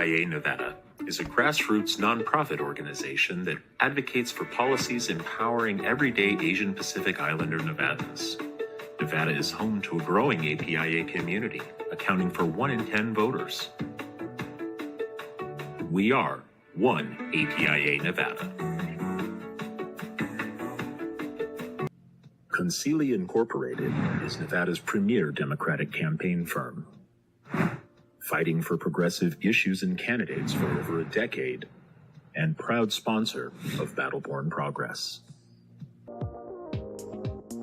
APIA Nevada is a grassroots nonprofit organization that advocates for policies empowering everyday Asian Pacific Islander Nevadans. Nevada is home to a growing APIA community, accounting for 1 in 10 voters. We are One APIA Nevada. Concili Incorporated is Nevada's premier Democratic campaign firm, fighting for progressive issues and candidates for over a decade, and proud sponsor of Battleborn Progress.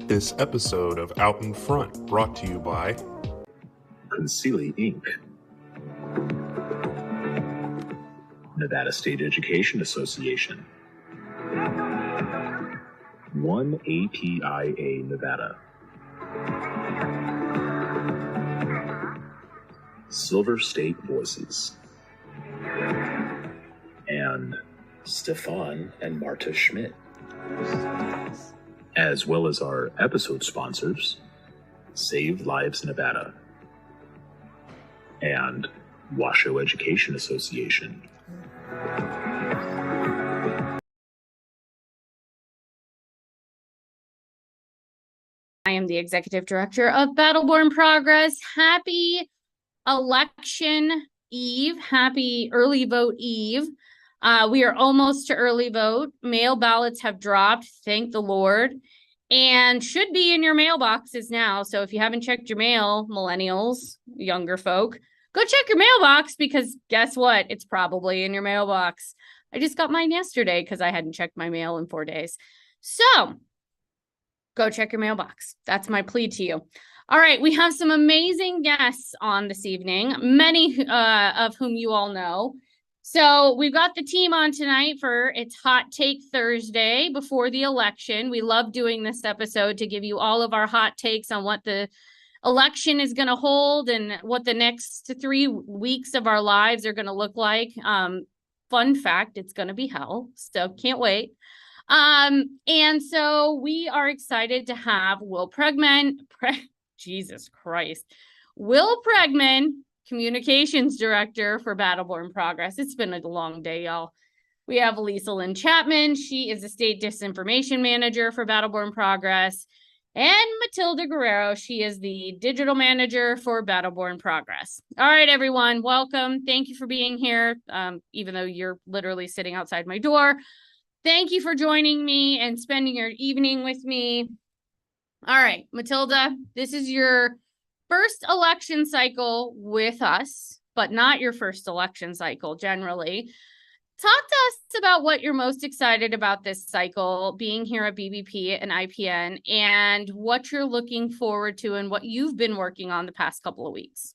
This episode of Out in Front brought to you by Concili Inc., Nevada State Education Association, One APIA Nevada, Silver State Voices, and Stefan and Marta Schmidt, as well as our episode sponsors, Save Lives Nevada and Washoe Education Association. I am the Executive Director of Battleborn Progress. Happy Election Eve. Happy Early Vote Eve. We are almost to early vote. Mail ballots have dropped, thank the Lord, and should be in your mailboxes now. So if you haven't checked your mail, millennials, younger folk, go check your mailbox, because guess what? It's probably in your mailbox. I just got mine yesterday because I hadn't checked my mail in 4 days. So go check your mailbox. That's my plea to you. All right, we have some amazing guests on this evening, many of whom you all know. So we've got the team on tonight for It's Hot Take Thursday before the election. We love doing this episode to give you all of our hot takes on what the election is going to hold and what the next 3 weeks of our lives are going to look like. Fun fact, it's going to be hell, so can't wait. And so we are excited to have Will Pregman, Jesus Christ, Will Pregman, Communications Director for Battleborn Progress. It's been a long day, y'all. We have Lisa Lynn Chapman. She is the State Disinformation Manager for Battleborn Progress. And Mathilda Guerrero. She is the Digital Manager for Battleborn Progress. All right, everyone, welcome. Thank you for being here, even though you're literally sitting outside my door. Thank you for joining me and spending your evening with me. All right, Mathilda, this is your first election cycle with us, but not your first election cycle generally. Talk to us about what you're most excited about this cycle, being here at BBP and IPN, and what you're looking forward to and what you've been working on the past couple of weeks.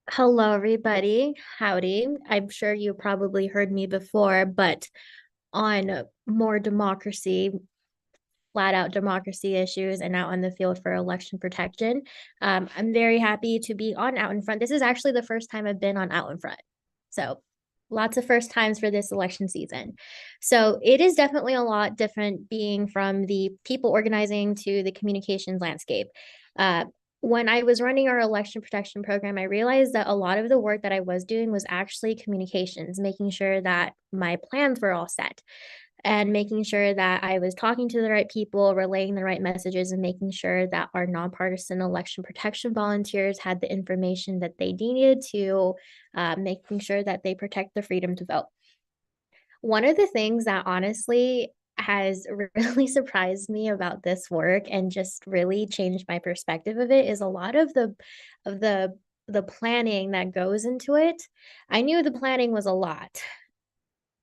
Hello, everybody. Howdy. I'm sure you probably heard me before, but on more democracy, flat out democracy issues and out on the field for election protection. I'm very happy to be on Out in Front. This is actually the first time I've been on Out in Front. So lots of first times for this election season. So it is definitely a lot different being from the people organizing to the communications landscape. When I was running our election protection program, I realized that a lot of the work that I was doing was actually communications, making sure that my plans were all set and making sure that I was talking to the right people, relaying the right messages, and making sure that our nonpartisan election protection volunteers had the information that they needed to making sure that they protect the freedom to vote. One of the things that honestly has really surprised me about this work and just really changed my perspective of it is a lot of the planning that goes into it. I knew the planning was a lot,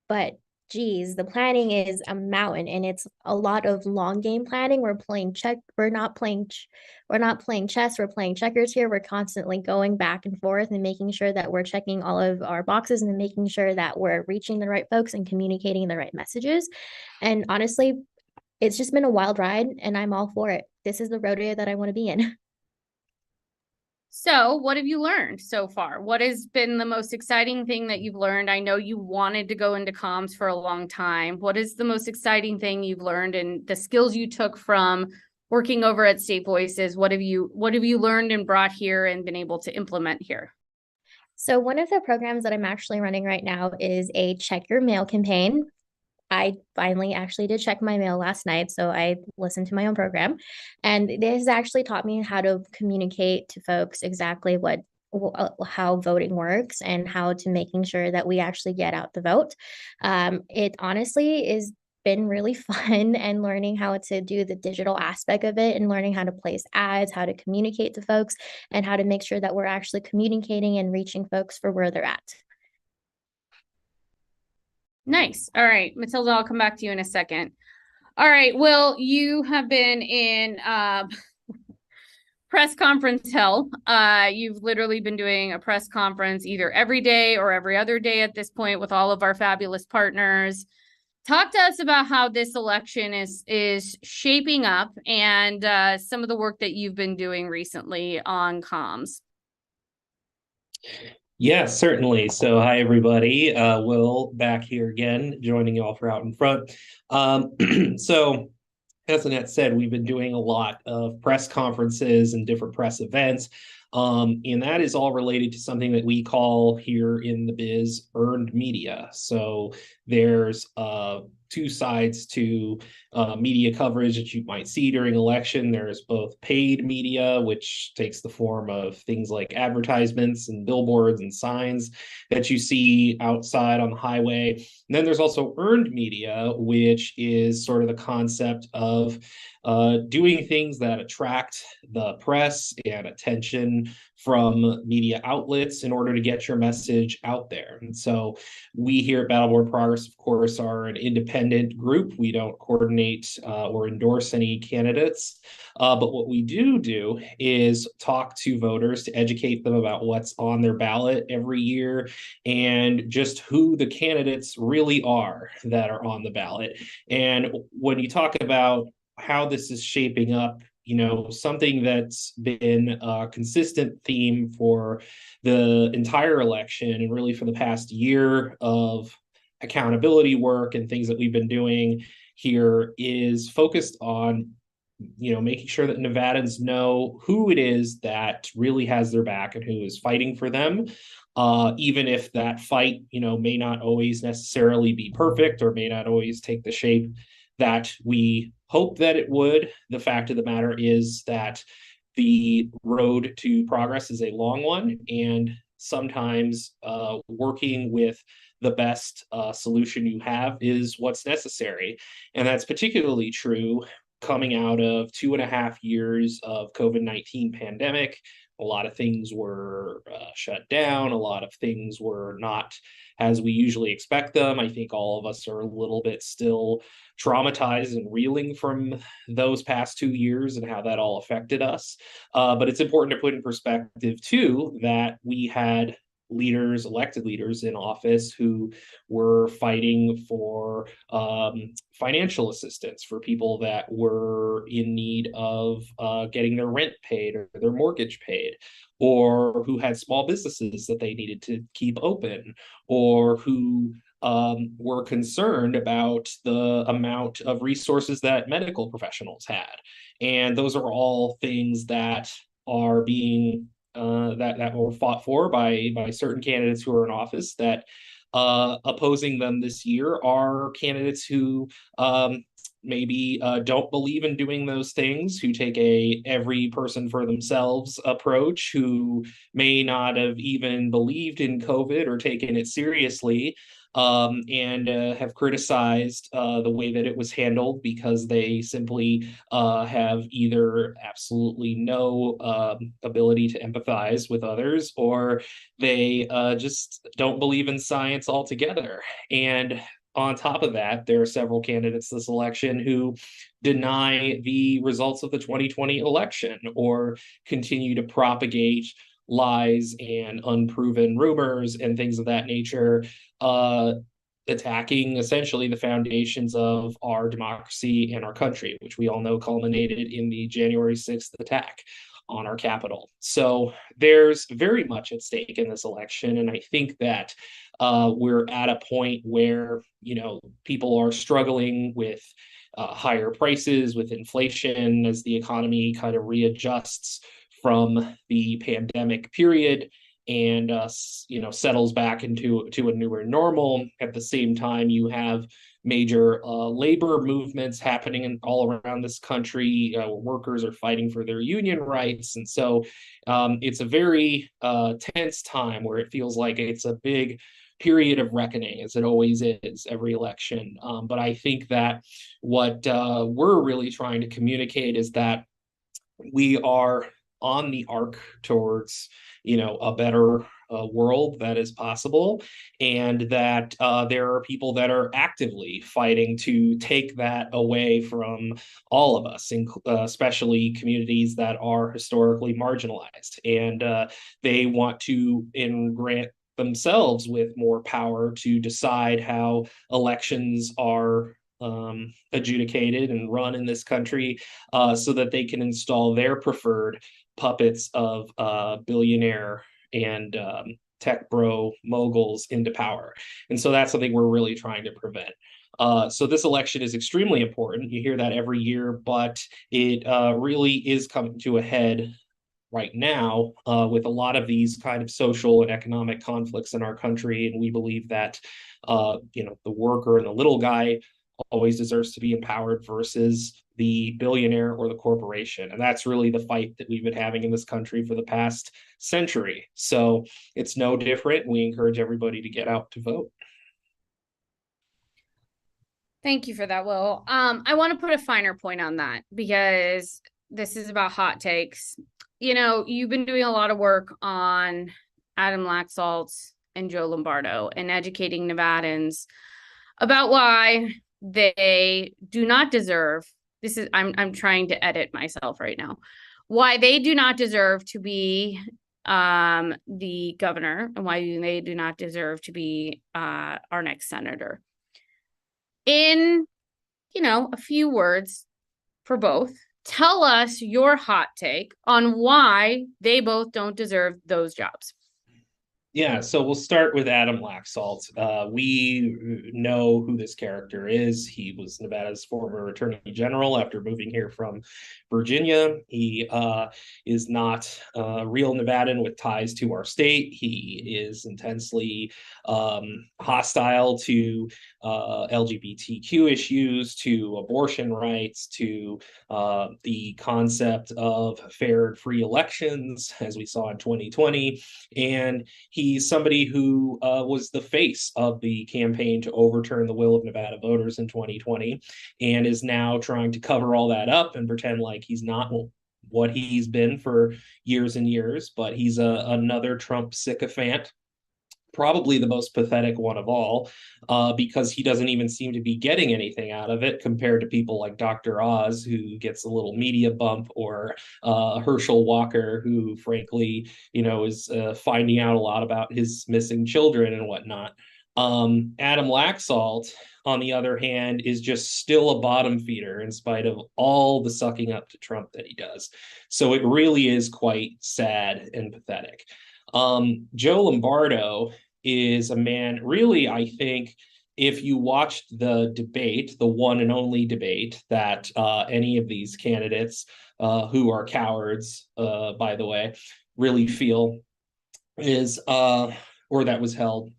but geez, the planning is a mountain, and it's a lot of long game planning. We're not playing chess, we're playing checkers here. We're constantly going back and forth and making sure that we're checking all of our boxes and making sure that we're reaching the right folks and communicating the right messages. And honestly, it's just been a wild ride, and I'm all for it. This is the rodeo that I want to be in. So what have you learned so far? What has been the most exciting thing that you've learned? I know you wanted to go into comms for a long time. What is the most exciting thing you've learned and the skills you took from working over at State Voices? What have you learned and brought here and been able to implement here? So one of the programs that I'm actually running right now is a check your mail campaign. I finally actually did check my mail last night, so I listened to my own program, and this has actually taught me how to communicate to folks exactly how voting works and how to making sure that we actually get out the vote. It honestly is been really fun and learning how to do the digital aspect of it and learning how to place ads, how to communicate to folks, and how to make sure that we're actually communicating and reaching folks for where they're at. Nice. All right, Mathilda, I'll come back to you in a second. All right, Will, you have been in press conference hell. You've literally been doing a press conference either every day or every other day at this point with all of our fabulous partners. Talk to us about how this election is shaping up and some of the work that you've been doing recently on comms. Yeah, certainly. So, hi, everybody. Will back here again, joining you all for Out in Front. So, as Annette said, we've been doing a lot of press conferences and different press events. And that is all related to something that we call here in the biz earned media. So there's two sides to media coverage that you might see during election. There's both paid media, which takes the form of things like advertisements and billboards and signs that you see outside on the highway. And then there's also earned media, which is sort of the concept of doing things that attract the press and attention from media outlets in order to get your message out there. And so we here at Battleborn Progress, of course, are an independent group. We don't coordinate or endorse any candidates. But what we do is talk to voters to educate them about what's on their ballot every year and just who the candidates really are that are on the ballot. And when you talk about how this is shaping up, something that's been a consistent theme for the entire election and really for the past year of accountability work and things that we've been doing here is focused on making sure that Nevadans know who it is that really has their back and who is fighting for them. Even if that fight, may not always necessarily be perfect or may not always take the shape that we hope that it would. The fact of the matter is that the road to progress is a long one, and sometimes working with the best solution you have is what's necessary. And that's particularly true coming out of 2.5 years of COVID-19 pandemic. A lot of things were shut down. A lot of things were not as we usually expect them. I think all of us are a little bit still traumatized and reeling from those past 2 years and how that all affected us. But it's important to put in perspective, too, that we had elected leaders in office who were fighting for financial assistance for people that were in need of getting their rent paid or their mortgage paid, or who had small businesses that they needed to keep open, or who were concerned about the amount of resources that medical professionals had. And those are all things that are being that were fought for by certain candidates who are in office. That opposing them this year are candidates who maybe don't believe in doing those things, who take a every person for themselves approach, who may not have even believed in COVID or taken it seriously, and have criticized the way that it was handled because they simply have either absolutely no ability to empathize with others, or they just don't believe in science altogether. And on top of that, there are several candidates this election who deny the results of the 2020 election or continue to propagate lies and unproven rumors and things of that nature, attacking essentially the foundations of our democracy and our country, which we all know culminated in the January 6th attack on our capital. So there's very much at stake in this election. And I think that we're at a point where, people are struggling with higher prices, with inflation as the economy kind of readjusts from the pandemic period. and settles back into a newer normal. At the same time, you have major labor movements happening all around this country. Workers are fighting for their union rights, and so it's a very tense time where it feels like it's a big period of reckoning, as it always is every election. But I think that what we're really trying to communicate is that we are on the arc towards a better world that is possible, and that there are people that are actively fighting to take that away from all of us, especially communities that are historically marginalized, and they want to grant themselves with more power to decide how elections are adjudicated and run in this country, so that they can install their preferred puppets of billionaire and tech bro moguls into power. And so that's something we're really trying to prevent. So this election is extremely important. You hear that every year, but it really is coming to a head right now, with a lot of these kind of social and economic conflicts in our country. And we believe that the worker and the little guy always deserves to be empowered versus the billionaire or the corporation. And that's really the fight that we've been having in this country for the past century. So it's no different. We encourage everybody to get out to vote. Thank you for that, Will. I want to put a finer point on that, because this is about hot takes. You've been doing a lot of work on Adam Laxalt and Joe Lombardo and educating Nevadans about why they do not deserve, I'm trying to edit myself right now, why they do not deserve to be the governor, and why they do not deserve to be our next senator. In, a few words for both, tell us your hot take on why they both don't deserve those jobs. Yeah, so we'll start with Adam Laxalt. We know who this character is. He was Nevada's former attorney general after moving here from Virginia. He is not a real Nevadan with ties to our state. He is intensely hostile to LGBTQ issues, to abortion rights, to the concept of fair and free elections, as we saw in 2020. And he's somebody who was the face of the campaign to overturn the will of Nevada voters in 2020, and is now trying to cover all that up and pretend like he's not what he's been for years and years. But he's another Trump sycophant, probably the most pathetic one of all, because he doesn't even seem to be getting anything out of it compared to people like Dr. Oz, who gets a little media bump, or Herschel Walker, who frankly, is finding out a lot about his missing children and whatnot. Adam Laxalt, on the other hand, is just still a bottom feeder in spite of all the sucking up to Trump that he does. So it really is quite sad and pathetic. Joe Lombardo is a man, really, I think, if you watched the debate, the one and only debate that any of these candidates, who are cowards, by the way, really feel is, or that was held,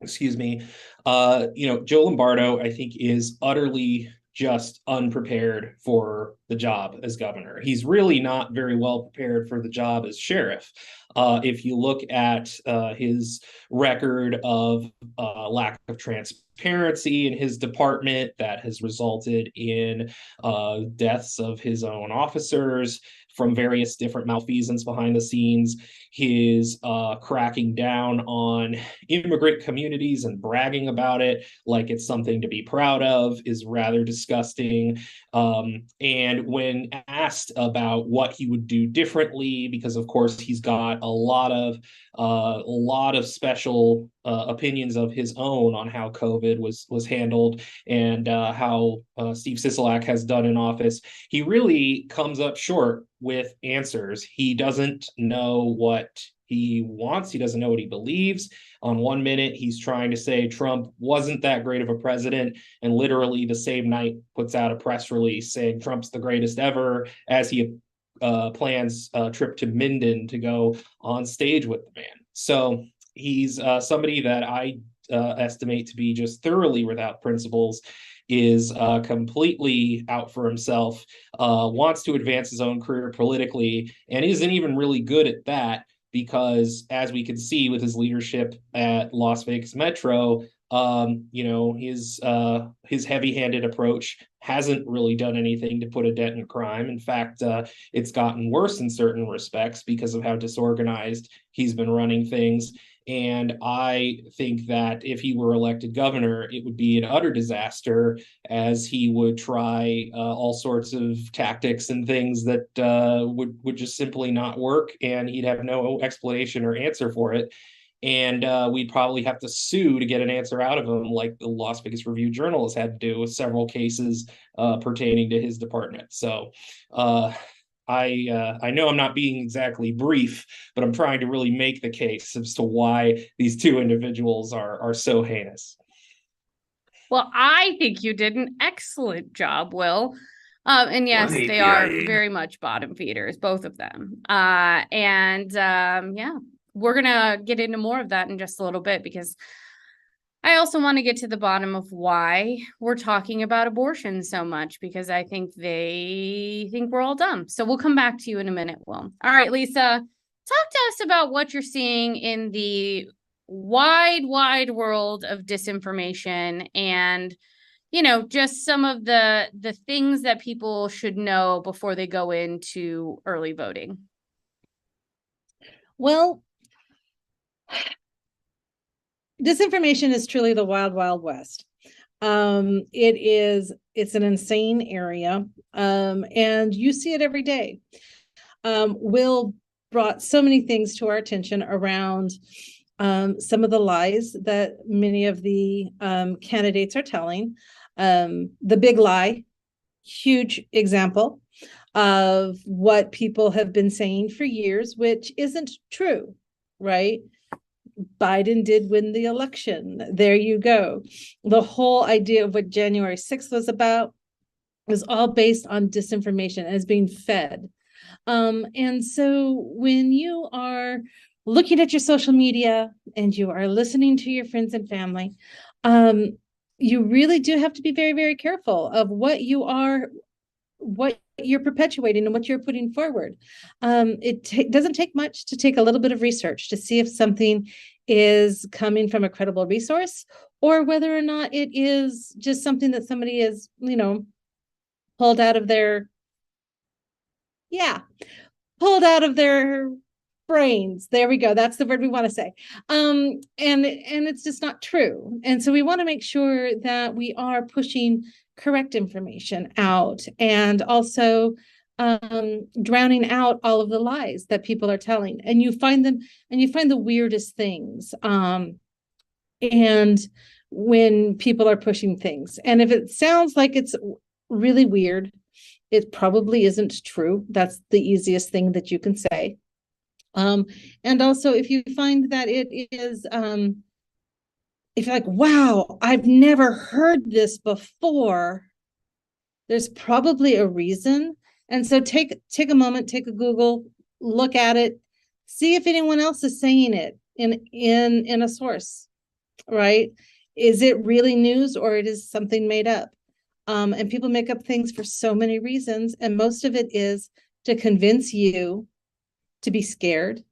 excuse me, Joe Lombardo, I think, is utterly just unprepared for the job as governor. He's really not very well prepared for the job as sheriff. If you look at his record of lack of transparency in his department, that has resulted in deaths of his own officers from various different malfeasance behind the scenes, his cracking down on immigrant communities and bragging about it like it's something to be proud of is rather disgusting. And when asked about what he would do differently, because of course he's got a lot of special opinions of his own on how COVID was handled, and how Steve Sisolak has done in office, he really comes up short with answers. He doesn't know what he wants. He doesn't know what he believes. On 1 minute, he's trying to say Trump wasn't that great of a president, and literally the same night puts out a press release saying Trump's the greatest ever, as he plans a trip to Minden to go on stage with the man. So he's somebody that I estimate to be just thoroughly without principles, is completely out for himself, wants to advance his own career politically, and isn't even really good at that because, as we can see with his leadership at Las Vegas Metro, his heavy-handed approach hasn't really done anything to put a dent in crime. In fact, it's gotten worse in certain respects because of how disorganized he's been running things. And I think that if he were elected governor, it would be an utter disaster, as he would try all sorts of tactics and things that would just simply not work, and he'd have no explanation or answer for it. And we'd probably have to sue to get an answer out of him, like the Las Vegas Review-Journal has had to do with several cases pertaining to his department. So I know I'm not being exactly brief, but I'm trying to really make the case as to why these two individuals are so heinous. Well, I think you did an excellent job, Will. And yes, they are very much bottom feeders, both of them. Yeah, we're going to get into more of that in just a little bit, because I also want to get to the bottom of why we're talking about abortion so much, because I think they think we're all dumb. So we'll come back to you in a minute, Will. All right, Lisa, talk to us about what you're seeing in the wide world of disinformation, and just some of the things that people should know before they go into early voting. Well, disinformation is truly the wild west. It's an insane area, and you see it every day. Will brought so many things to our attention around some of the lies that many of the candidates are telling. The big lie, huge example of what people have been saying for years, which isn't true, right? Biden did win the election. There you go. The whole idea of what January 6th was about was all based on disinformation and is being fed. And so when you are looking at your social media and you are listening to your friends and family, you really do have to be very, very careful of what you're perpetuating and what you're putting forward. It doesn't take much to take a little bit of research to see if something is coming from a credible resource, or whether or not it is just something that somebody is, pulled out of their brains. There we go. That's the word we want to say. And it's just not true. And so we want to make sure that we are pushing correct information out, and also drowning out all of the lies that people are telling. And you find the weirdest things. And when people are pushing things, and if it sounds like it's really weird, it probably isn't true. That's the easiest thing that you can say. And also, if you find that it is, if you're like, wow, I've never heard this before, there's probably a reason. And so take a moment, take a Google, look at it, see if anyone else is saying it in a source, right? Is it really news, or it is something made up? And people make up things for so many reasons, and most of it is to convince you to be scared,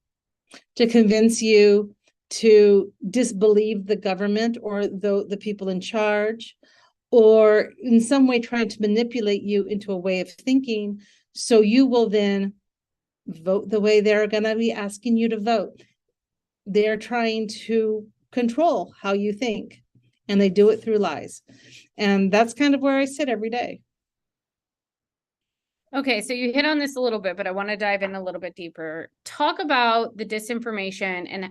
to convince you to disbelieve the government or the people in charge, or in some way trying to manipulate you into a way of thinking, so you will then vote the way they're going to be asking you to vote. They're trying to control how you think, and they do it through lies. And that's kind of where I sit every day. Okay, so you hit on this a little bit, but I want to dive in a little bit deeper. Talk about the disinformation and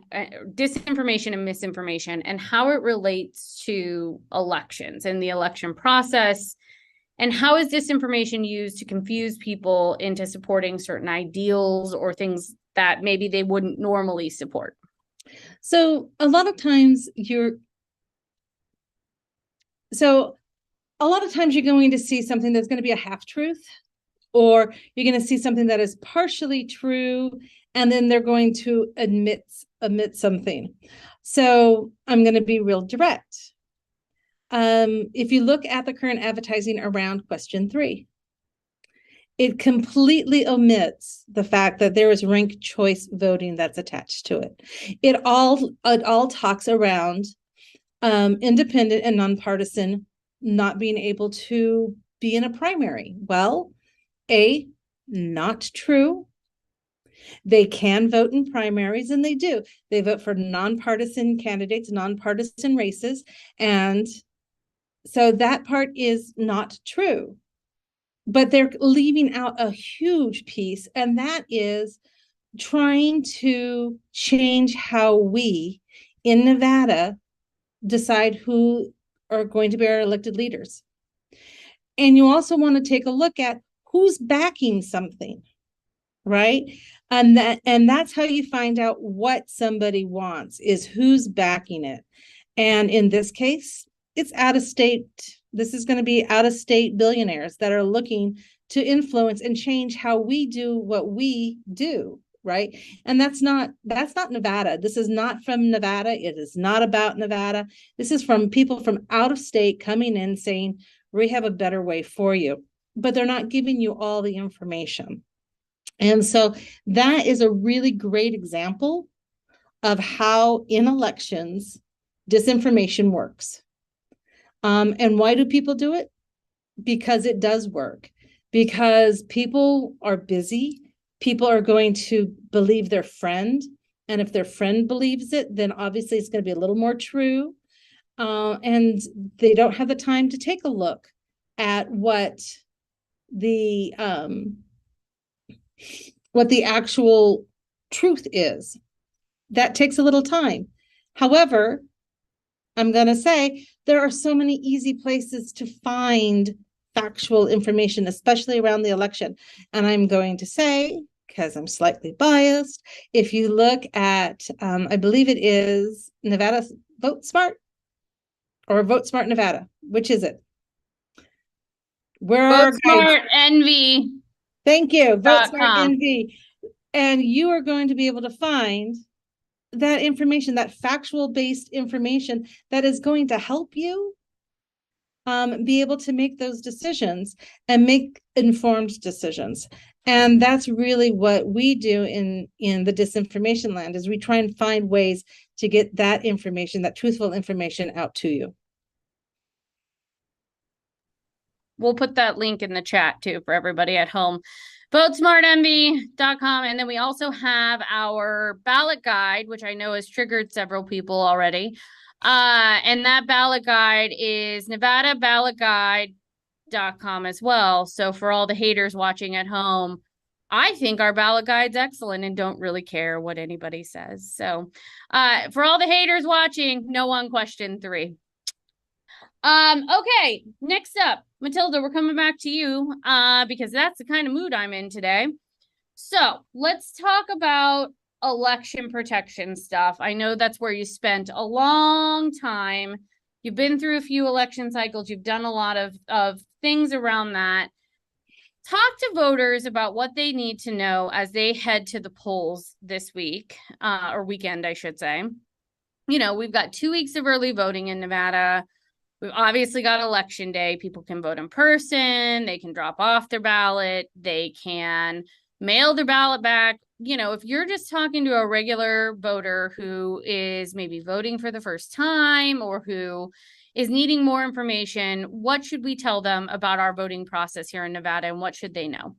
misinformation, and how it relates to elections and the election process, and how is disinformation used to confuse people into supporting certain ideals or things that maybe they wouldn't normally support. So a lot of times you're going to see something that's going to be a half truth. or you're going to see something that is partially true, and then they're going to admit something. So I'm going to be real direct. If you look at the current advertising around question 3, it completely omits the fact that there is ranked choice voting that's attached to it. It all talks around independent and nonpartisan not being able to be in a primary. Well, not true. They can vote in primaries, and they do. They vote for nonpartisan candidates, nonpartisan races, and so that part is not true. But they're leaving out a huge piece, and that is trying to change how we in Nevada decide who are going to be our elected leaders. And you also want to take a look at who's backing something, right? And that's how you find out what somebody wants, is who's backing it. And in this case, it's out of state. This is going to be out of state billionaires that are looking to influence and change how we do what we do, right? And that's not Nevada. This is not from Nevada. It is not about Nevada. This is from people from out of state coming in saying, we have a better way for you, but they're not giving you all the information. And so that is a really great example of how in elections disinformation works. And why do people do it? Because it does work. Because people are busy. People are going to believe their friend. And if their friend believes it, then obviously it's going to be a little more true. And they don't have the time to take a look at what the actual truth is. That takes a little time. However, I'm going to say there are so many easy places to find factual information, especially around the election. And I'm going to say, because I'm slightly biased, if you look at, I believe it is Nevada Vote Smart or Vote Smart Nevada. Which is it? Where are Vote Smart Envy. Thank you. Vote Smart Envy. And you are going to be able to find that information, that factual based information that is going to help you be able to make those decisions and make informed decisions. And that's really what we do in the disinformation land, is we try and find ways to get that information, that truthful information, out to you. We'll put that link in the chat too for everybody at home. VoteSmartEnvy.com. And then we also have our ballot guide, which I know has triggered several people already. And that ballot guide is NevadaBallotGuide.com as well. So for all the haters watching at home, I think our ballot guide's excellent and don't really care what anybody says. So for all the haters watching, no on question 3. Okay, next up, Mathilda, we're coming back to you because that's the kind of mood I'm in today. So let's talk about election protection stuff. I know that's where you spent a long time. You've been through a few election cycles. You've done a lot of things around that. Talk to voters about what they need to know as they head to the polls this week, or weekend, I should say. You know, we've got 2 weeks of early voting in Nevada. We've obviously got election day. People can vote in person. They can drop off their ballot. They can mail their ballot back. You know, if you're just talking to a regular voter who is maybe voting for the first time or who is needing more information, what should we tell them about our voting process here in Nevada, and what should they know?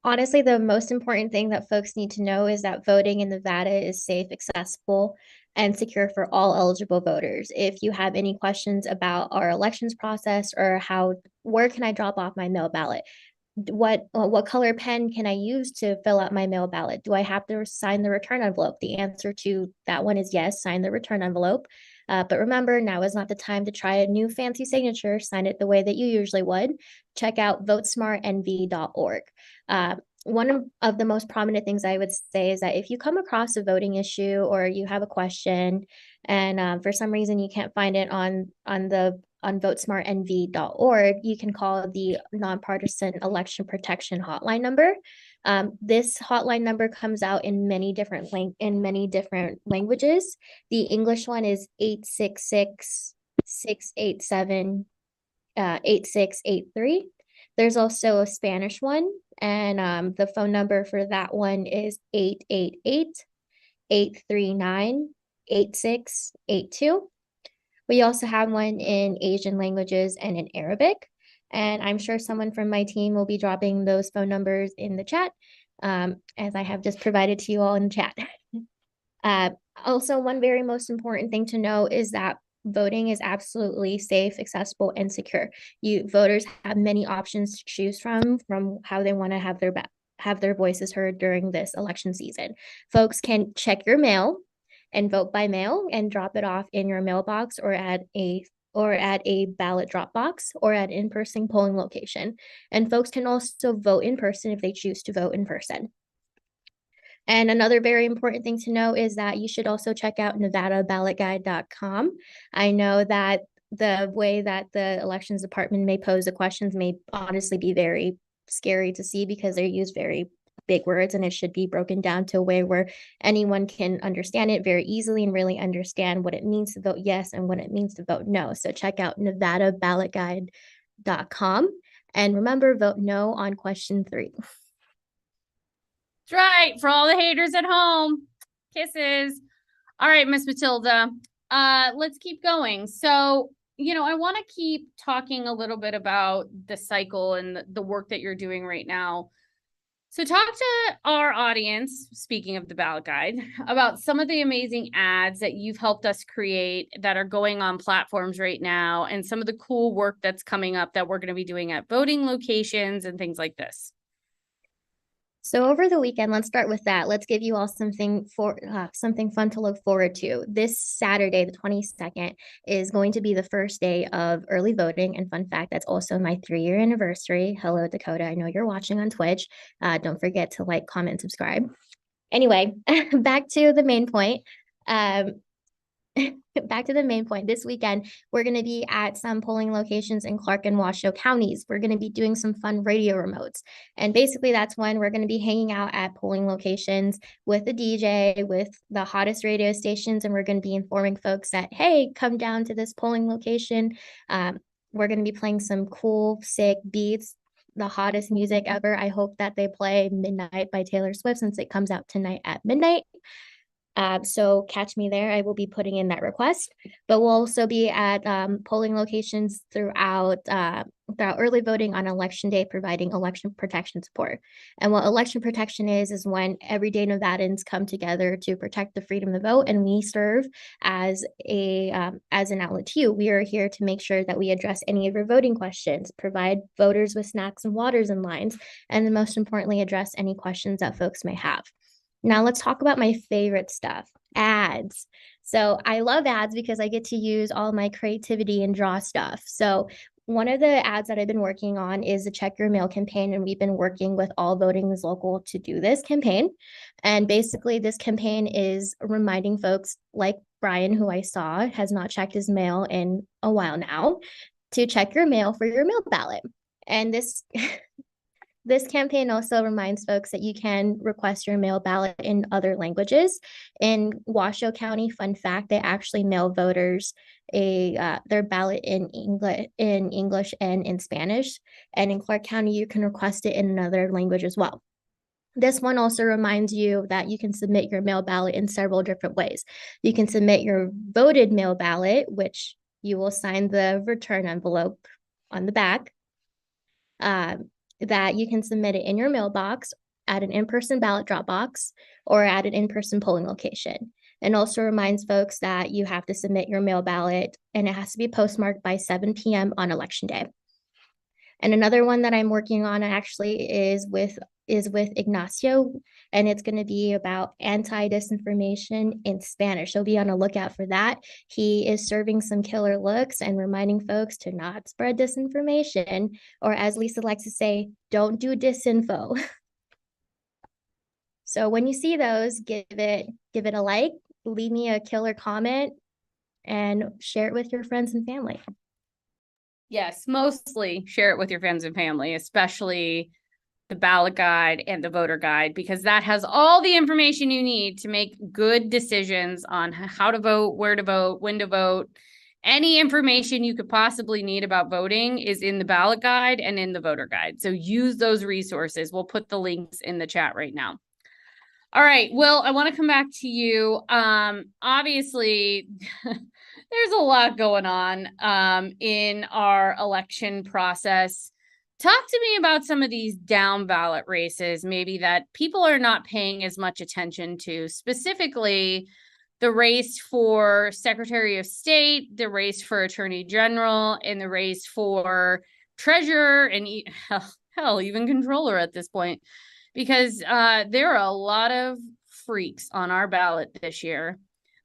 Honestly, the most important thing that folks need to know is that voting in Nevada is safe, accessible, and secure for all eligible voters. If you have any questions about our elections process or where can I drop off my mail ballot? What color pen can I use to fill out my mail ballot? Do I have to sign the return envelope? The answer to that one is yes, sign the return envelope. But remember, now is not the time to try a new fancy signature. Sign it the way that you usually would. Check out votesmartenv.org. One of the most prominent things I would say is that if you come across a voting issue or you have a question and for some reason you can't find it on the on votesmartnv.org, you can call the nonpartisan election protection hotline number. This hotline number comes out in many different languages. The English one is 866-687-8683. There's also a Spanish one, and the phone number for that one is 888-839-8682. We also have one in Asian languages and in Arabic. And I'm sure someone from my team will be dropping those phone numbers in the chat, as I have just provided to you all in the chat. Also, one very most important thing to know is that voting is absolutely safe, accessible, and secure. Voters have many options to choose from how they want to have their voices heard during this election season. Folks can check your mail and vote by mail and drop it off in your mailbox or at a ballot drop box or at in-person polling location. And folks can also vote in person if they choose to vote in person. And another very important thing to know is that you should also check out nevadaballotguide.com. I know that the way that the elections department may pose the questions may honestly be very scary to see because they use very big words, and it should be broken down to a way where anyone can understand it very easily and really understand what it means to vote yes and what it means to vote no. So check out nevadaballotguide.com, and remember, vote no on question 3. That's right. For all the haters at home, kisses. All right, Miss Mathilda, let's keep going. So, I want to keep talking a little bit about the cycle and the work that you're doing right now. So talk to our audience, speaking of the ballot guide, about some of the amazing ads that you've helped us create that are going on platforms right now, and some of the cool work that's coming up that we're going to be doing at voting locations and things like this. So over the weekend, let's start with that. Let's give you all something fun to look forward to. This Saturday, the 22nd, is going to be the first day of early voting. And fun fact, that's also my 3-year anniversary. Hello, Dakota. I know you're watching on Twitch. Don't forget to like, comment, subscribe. Anyway, back to the main point. This weekend, we're going to be at some polling locations in Clark and Washoe counties. We're going to be doing some fun radio remotes. And basically, that's when we're going to be hanging out at polling locations with the DJ, with the hottest radio stations. And we're going to be informing folks that, hey, come down to this polling location. We're going to be playing some cool, sick beats, the hottest music ever. I hope that they play Midnight by Taylor Swift, since it comes out tonight at midnight. So catch me there. I will be putting in that request, but we'll also be at polling locations throughout early voting on election day, providing election protection support. And what election protection is when everyday Nevadans come together to protect the freedom to vote, and we serve as an outlet to you. We are here to make sure that we address any of your voting questions, provide voters with snacks and waters and lines, and then most importantly, address any questions that folks may have. Now let's talk about my favorite stuff, ads. So I love ads because I get to use all my creativity and draw stuff. So one of the ads that I've been working on is the Check Your Mail campaign, and we've been working with All Voting is Local to do this campaign. And basically this campaign is reminding folks like Brian, who I saw has not checked his mail in a while now, to check your mail for your mail ballot. And this campaign also reminds folks that you can request your mail ballot in other languages. In Washoe County, fun fact, they actually mail voters their ballot in English and in Spanish. And in Clark County, you can request it in another language as well. This one also reminds you that you can submit your mail ballot in several different ways. You can submit your voted mail ballot, which you will sign the return envelope on the back. That you can submit it in your mailbox, at an in-person ballot drop box, or at an in-person polling location. And also reminds folks that you have to submit your mail ballot, and it has to be postmarked by 7 p.m. on election day. And another one that I'm working on actually is with Ignacio, and it's going to be about anti-disinformation in Spanish. So be on the lookout for that. He is serving some killer looks and reminding folks to not spread disinformation, or as Lisa likes to say, don't do disinfo. So when you see those, give it a like, leave me a killer comment, and share it with your friends and family. Yes, mostly share it with your friends and family, especially the ballot guide and the voter guide, because that has all the information you need to make good decisions on how to vote, where to vote, when to vote. Any information you could possibly need about voting is in the ballot guide and in the voter guide. So use those resources. We'll put the links in the chat right now. All right, Will, I want to come back to you. Obviously, there's a lot going on in our election process. Talk to me about some of these down ballot races, maybe that people are not paying as much attention to, specifically the race for Secretary of State, the race for Attorney General, and the race for Treasurer and hell, even Controller at this point, because there are a lot of freaks on our ballot this year.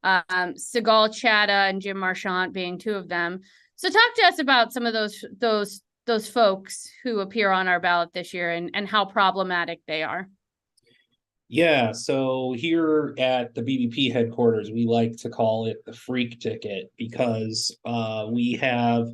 Sigal Chattah and Jim Marchant being two of them. So talk to us about some of those folks who appear on our ballot this year and how problematic they are. Yeah, so here at the BBP headquarters, we like to call it the freak ticket because we have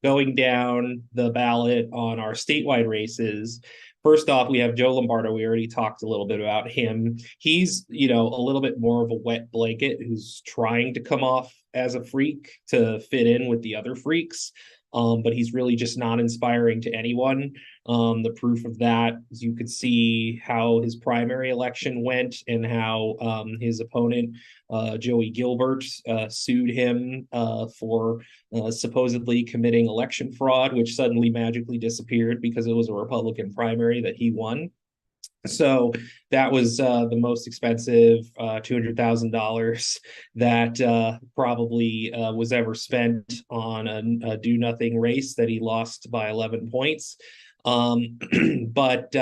going down the ballot on our statewide races. First off, we have Joe Lombardo. We already talked a little bit about him. He's, a little bit more of a wet blanket who's trying to come off as a freak to fit in with the other freaks. But he's really just not inspiring to anyone. The proof of that is you could see how his primary election went and how his opponent, Joey Gilbert, sued him for supposedly committing election fraud, which suddenly magically disappeared because it was a Republican primary that he won. So that was the most expensive $200,000 that probably was ever spent on a do-nothing race that he lost by 11 points. But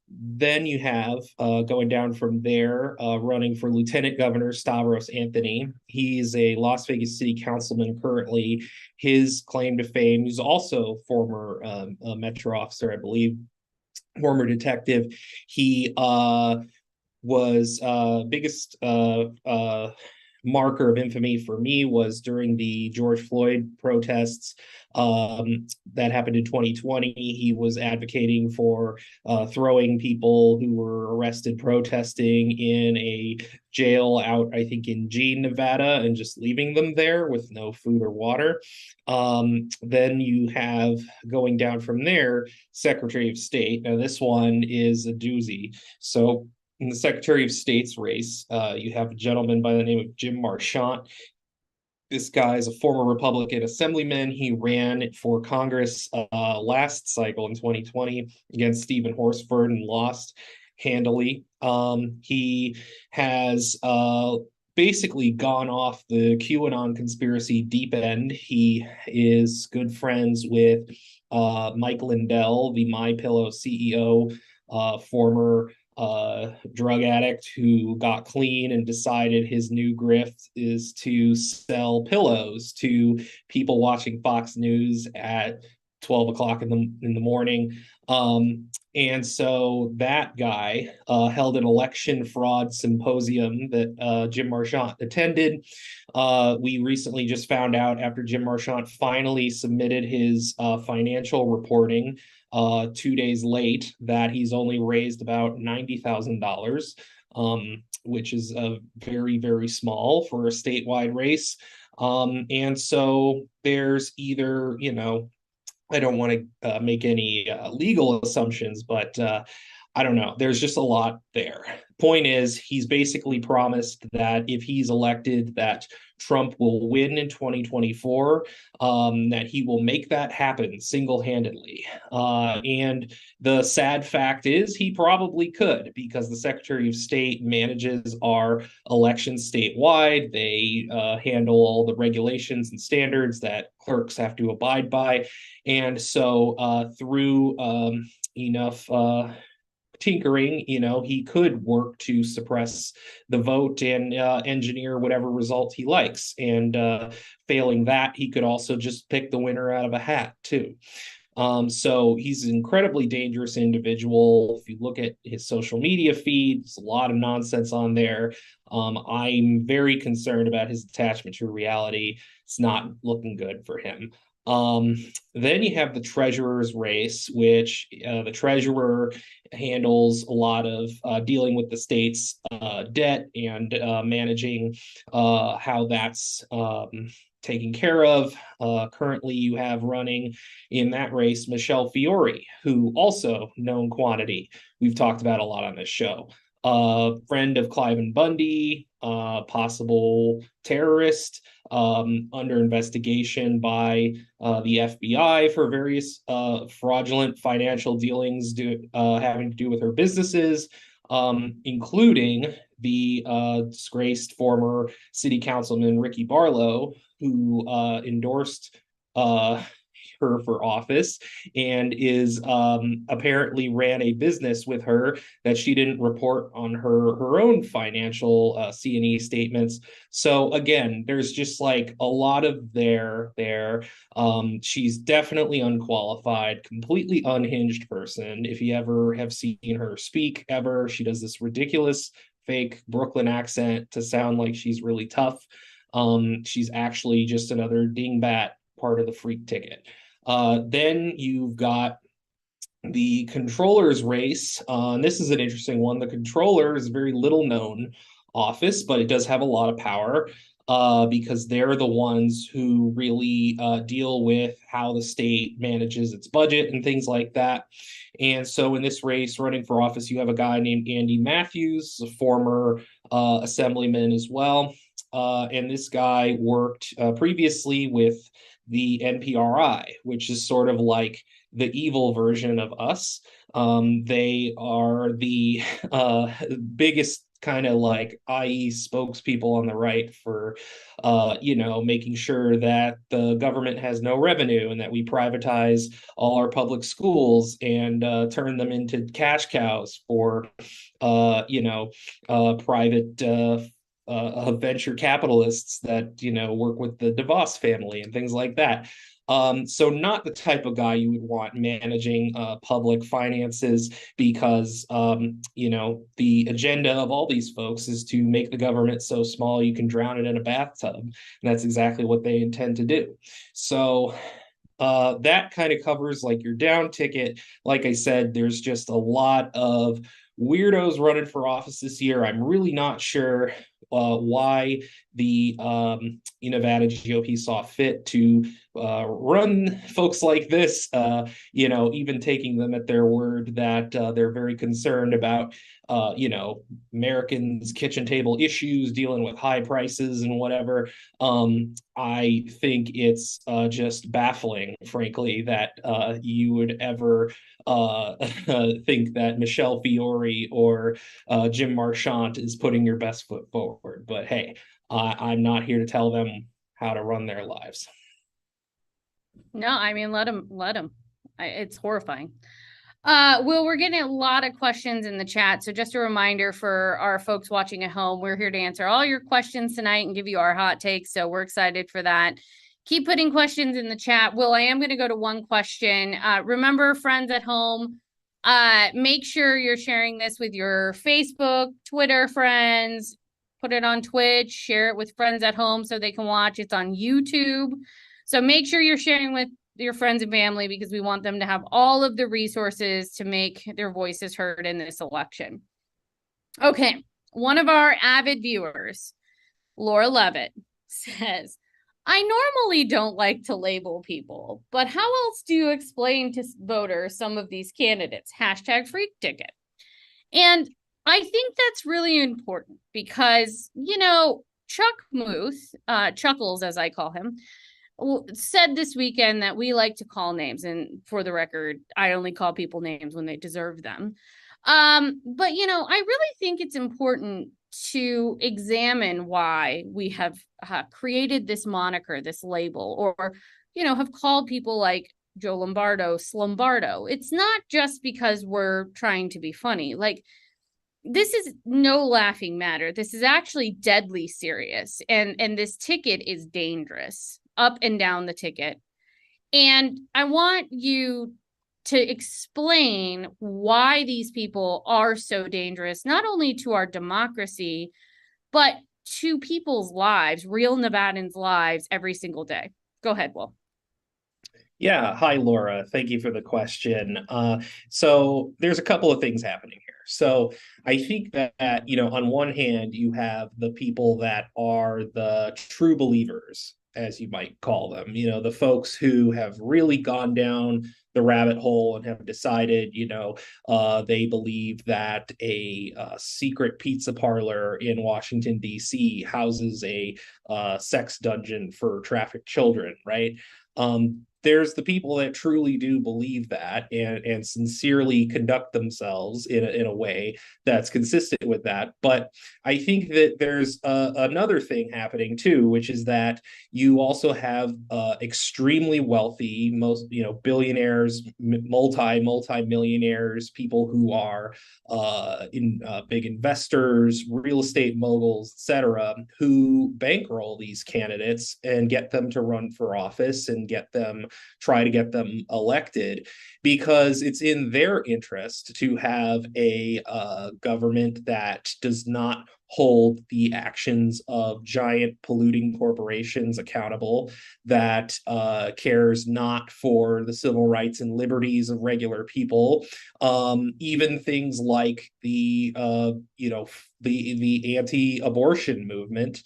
then you have going down from there, running for Lieutenant Governor Stavros Anthony. He's a Las Vegas City Councilman currently. His claim to fame, he's also former Metro officer, I believe, former detective. He was biggest marker of infamy for me was during the George Floyd protests that happened in 2020. He was advocating for throwing people who were arrested protesting in a jail out, I think, in Jean, Nevada, and just leaving them there with no food or water. Then you have, going down from there, Secretary of State. Now, this one is a doozy. So in the Secretary of State's race, you have a gentleman by the name of Jim Marchant. This guy is a former Republican assemblyman. He ran for Congress last cycle in 2020 against Stephen Horsford and lost handily. He has basically gone off the QAnon conspiracy deep end. He is good friends with Mike Lindell, the MyPillow CEO, former drug addict who got clean and decided his new grift is to sell pillows to people watching Fox News at 12 o'clock in the morning. And so that guy held an election fraud symposium that Jim Marchant attended. We recently just found out, after Jim Marchant finally submitted his financial reporting 2 days late, that he's only raised about $90,000, which is very, very small for a statewide race. And so there's either, I don't want to make any legal assumptions, but I don't know. There's just a lot there. Point is, he's basically promised that if he's elected, that Trump will win in 2024, that he will make that happen single-handedly. And the sad fact is he probably could, because the Secretary of State manages our elections statewide. They handle all the regulations and standards that clerks have to abide by. And so through enough tinkering, he could work to suppress the vote and engineer whatever result he likes. And failing that, he could also just pick the winner out of a hat too. So he's an incredibly dangerous individual. If you look at his social media feed, there's a lot of nonsense on there. I'm very concerned about his attachment to reality. It's not looking good for him. Then you have the treasurer's race, which the treasurer handles a lot of dealing with the state's debt and managing how that's taken care of. Currently, you have running in that race Michelle Fiore, who also known quantity. We've talked about a lot on this show. Friend of Clive and Bundy, possible terrorist, under investigation by the FBI for various fraudulent financial dealings having to do with her businesses, including the disgraced former city councilman Ricky Barlow, who endorsed her for office and is apparently ran a business with her that she didn't report on her own financial C&E statements. So again, there's just like a lot of there. She's definitely unqualified, completely unhinged person. If you ever have seen her speak ever, she does this ridiculous fake Brooklyn accent to sound like she's really tough. She's actually just another dingbat part of the freak ticket. Then you've got the controller's race. And this is an interesting one. The controller is a very little known office, but it does have a lot of power because they're the ones who really deal with how the state manages its budget and things like that. And so in this race, running for office, you have a guy named Andy Matthews, a former assemblyman as well. And this guy worked previously with the NPRI, which is sort of like the evil version of us. They are the biggest kind of like IE spokespeople on the right for, making sure that the government has no revenue and that we privatize all our public schools and turn them into cash cows for, private venture capitalists that work with the DeVos family and things like that. So not the type of guy you would want managing public finances because the agenda of all these folks is to make the government so small you can drown it in a bathtub, and that's exactly what they intend to do. So that kind of covers like your down ticket. Like I said, there's just a lot of weirdos running for office this year. I'm really not sure why the Nevada GOP saw fit to run folks like this, even taking them at their word that they're very concerned about, Americans' kitchen table issues, dealing with high prices and whatever. I think it's just baffling, frankly, that you would ever think that Michelle Fiore or Jim Marchant is putting your best foot forward. But hey, I'm not here to tell them how to run their lives. No, I mean, let them. It's horrifying. Will, we're getting a lot of questions in the chat. So just a reminder for our folks watching at home, we're here to answer all your questions tonight and give you our hot takes. So we're excited for that. Keep putting questions in the chat. Will, I am going to go to one question. Remember, friends at home, make sure you're sharing this with your Facebook, Twitter friends, put it on Twitch, share it with friends at home so they can watch. It's on YouTube. So make sure you're sharing with your friends and family because we want them to have all of the resources to make their voices heard in this election. Okay, one of our avid viewers, Laura Levitt, says, I normally don't like to label people, but how else do you explain to voters some of these candidates? # freak ticket. And I think that's really important because, Chuck Muth, Chuckles as I call him, said this weekend that we like to call names. And for the record, I only call people names when they deserve them. But, I really think it's important to examine why we have created this moniker, this label, or, have called people like Joe Lombardo, Slumbardo. It's not just because we're trying to be funny. Like, this is no laughing matter. This is actually deadly serious. And this ticket is dangerous up and down the ticket. And I want you to explain why these people are so dangerous, not only to our democracy, but to people's lives, real Nevadans' lives every single day. Go ahead, Will. Yeah, hi Laura. Thank you for the question. So there's a couple of things happening here. So I think that, on one hand, you have the people that are the true believers, as you might call them, the folks who have really gone down the rabbit hole and have decided, they believe that a secret pizza parlor in Washington, D.C. houses a sex dungeon for trafficked children, right? There's the people that truly do believe that and sincerely conduct themselves in a way that's consistent with that. But I think that there's another thing happening too, which is that you also have extremely wealthy, most billionaires, multi-millionaires, people who are big investors, real estate moguls, etc., who bankroll these candidates and get them to run for office and try to get them elected, because it's in their interest to have a government that does not hold the actions of giant polluting corporations accountable, that cares not for the civil rights and liberties of regular people, even things like the anti-abortion movement,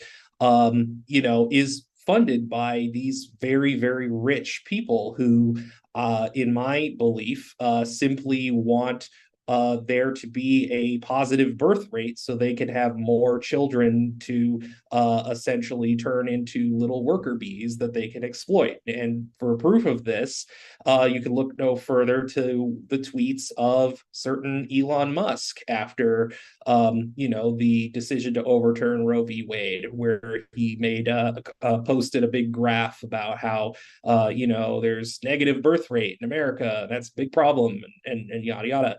is funded by these very, very rich people who, in my belief, simply want there to be a positive birth rate so they could have more children to essentially turn into little worker bees that they can exploit. And for proof of this, you can look no further to the tweets of certain Elon Musk after the decision to overturn Roe v. Wade, where he posted a big graph about how there's negative birth rate in America, that's a big problem, and yada yada.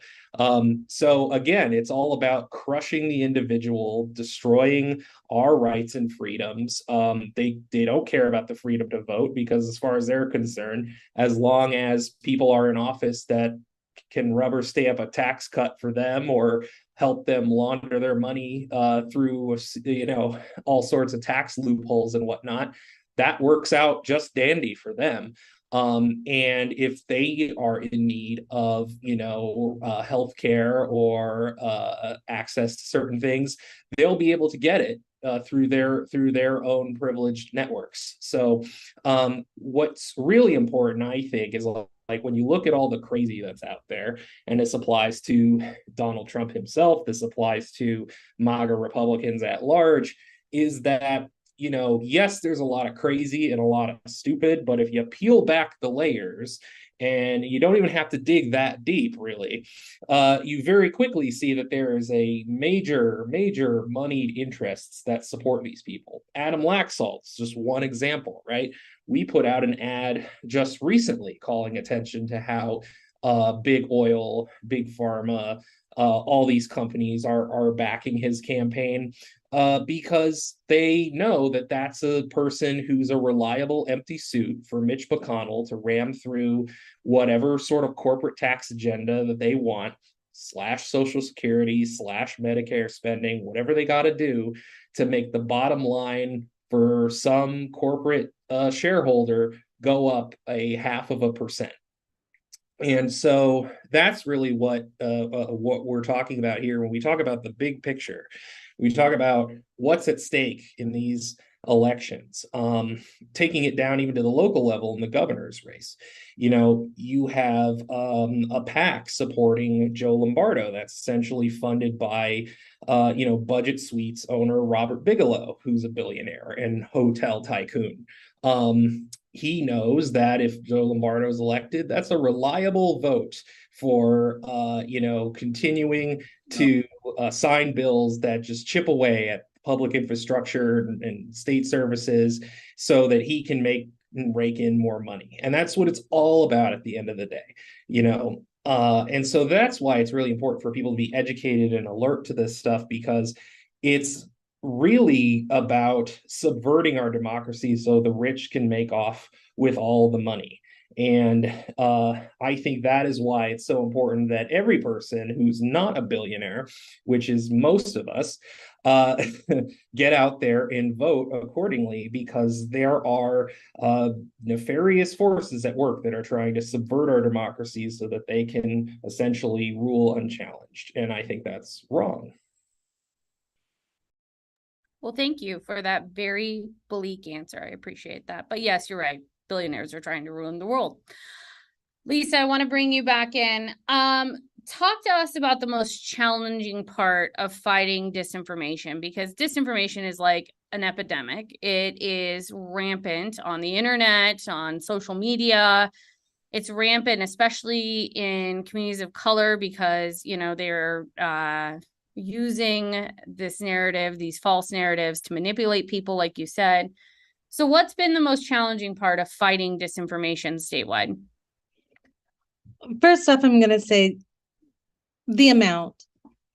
So again, it's all about crushing the individual, destroying our rights and freedoms. They don't care about the freedom to vote, because as far as they're concerned, as long as people are in office that can rubber stamp a tax cut for them or help them launder their money through all sorts of tax loopholes and whatnot, that works out just dandy for them. And if they are in need of healthcare or access to certain things, they'll be able to get it through their own privileged networks. So what's really important, I think, is like when you look at all the crazy that's out there, and this applies to Donald Trump himself, this applies to MAGA Republicans at large, is that yes, there's a lot of crazy and a lot of stupid, but if you peel back the layers, and you don't even have to dig that deep, really, you very quickly see that there is a major moneyed interests that support these people. Adam Laxalt's just one example, right? We put out an ad just recently calling attention to how big oil, big pharma, all these companies are backing his campaign because they know that that's a person who's a reliable empty suit for Mitch McConnell to ram through whatever sort of corporate tax agenda that they want, slash Social Security, slash Medicare spending, whatever they got to do to make the bottom line for some corporate shareholder go up 0.5%. And so that's really what we're talking about here when we talk about the big picture. We talk about what's at stake in these elections, taking it down even to the local level in the governor's race. You have a PAC supporting Joe Lombardo that's essentially funded by Budget Suites owner Robert Bigelow, who's a billionaire and hotel tycoon. He knows that if Joe Lombardo is elected, that's a reliable vote for continuing to sign bills that just chip away at public infrastructure and state services so that he can rake in more money. And that's what it's all about at the end of the day, and so that's why it's really important for people to be educated and alert to this stuff, because it's really about subverting our democracy so the rich can make off with all the money. And I think that is why it's so important that every person who's not a billionaire, which is most of us, get out there and vote accordingly, because there are nefarious forces at work that are trying to subvert our democracy so that they can essentially rule unchallenged. And I think that's wrong. Well, thank you for that very bleak answer. I appreciate that. But yes, you're right. Billionaires are trying to ruin the world. Lisa, I want to bring you back in. Talk to us about the most challenging part of fighting disinformation, because disinformation is like an epidemic. It is rampant on the internet, on social media. It's rampant, especially in communities of color, because, you know, they're using this narrative, these false narratives, to manipulate people, like you said. So what's been the most challenging part of fighting disinformation statewide? First off, I'm going to say the amount.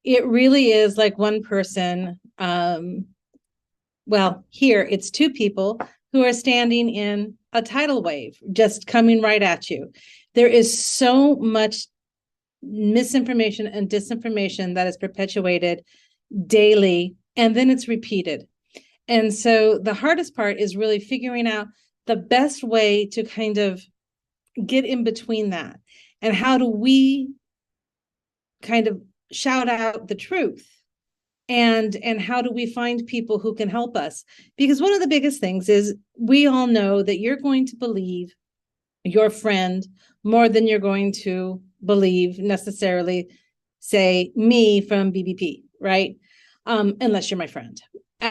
It really is like one person. Well, here it's two people who are standing in a tidal wave, just coming right at you. There is so much misinformation and disinformation that is perpetuated daily, and then it's repeated. And so the hardest part is really figuring out the best way to kind of get in between that. And how do we kind of shout out the truth? And how do we find people who can help us? Because one of the biggest things is we all know that you're going to believe your friend more than you're going to believe necessarily, say, me from BBP, right? Unless you're my friend.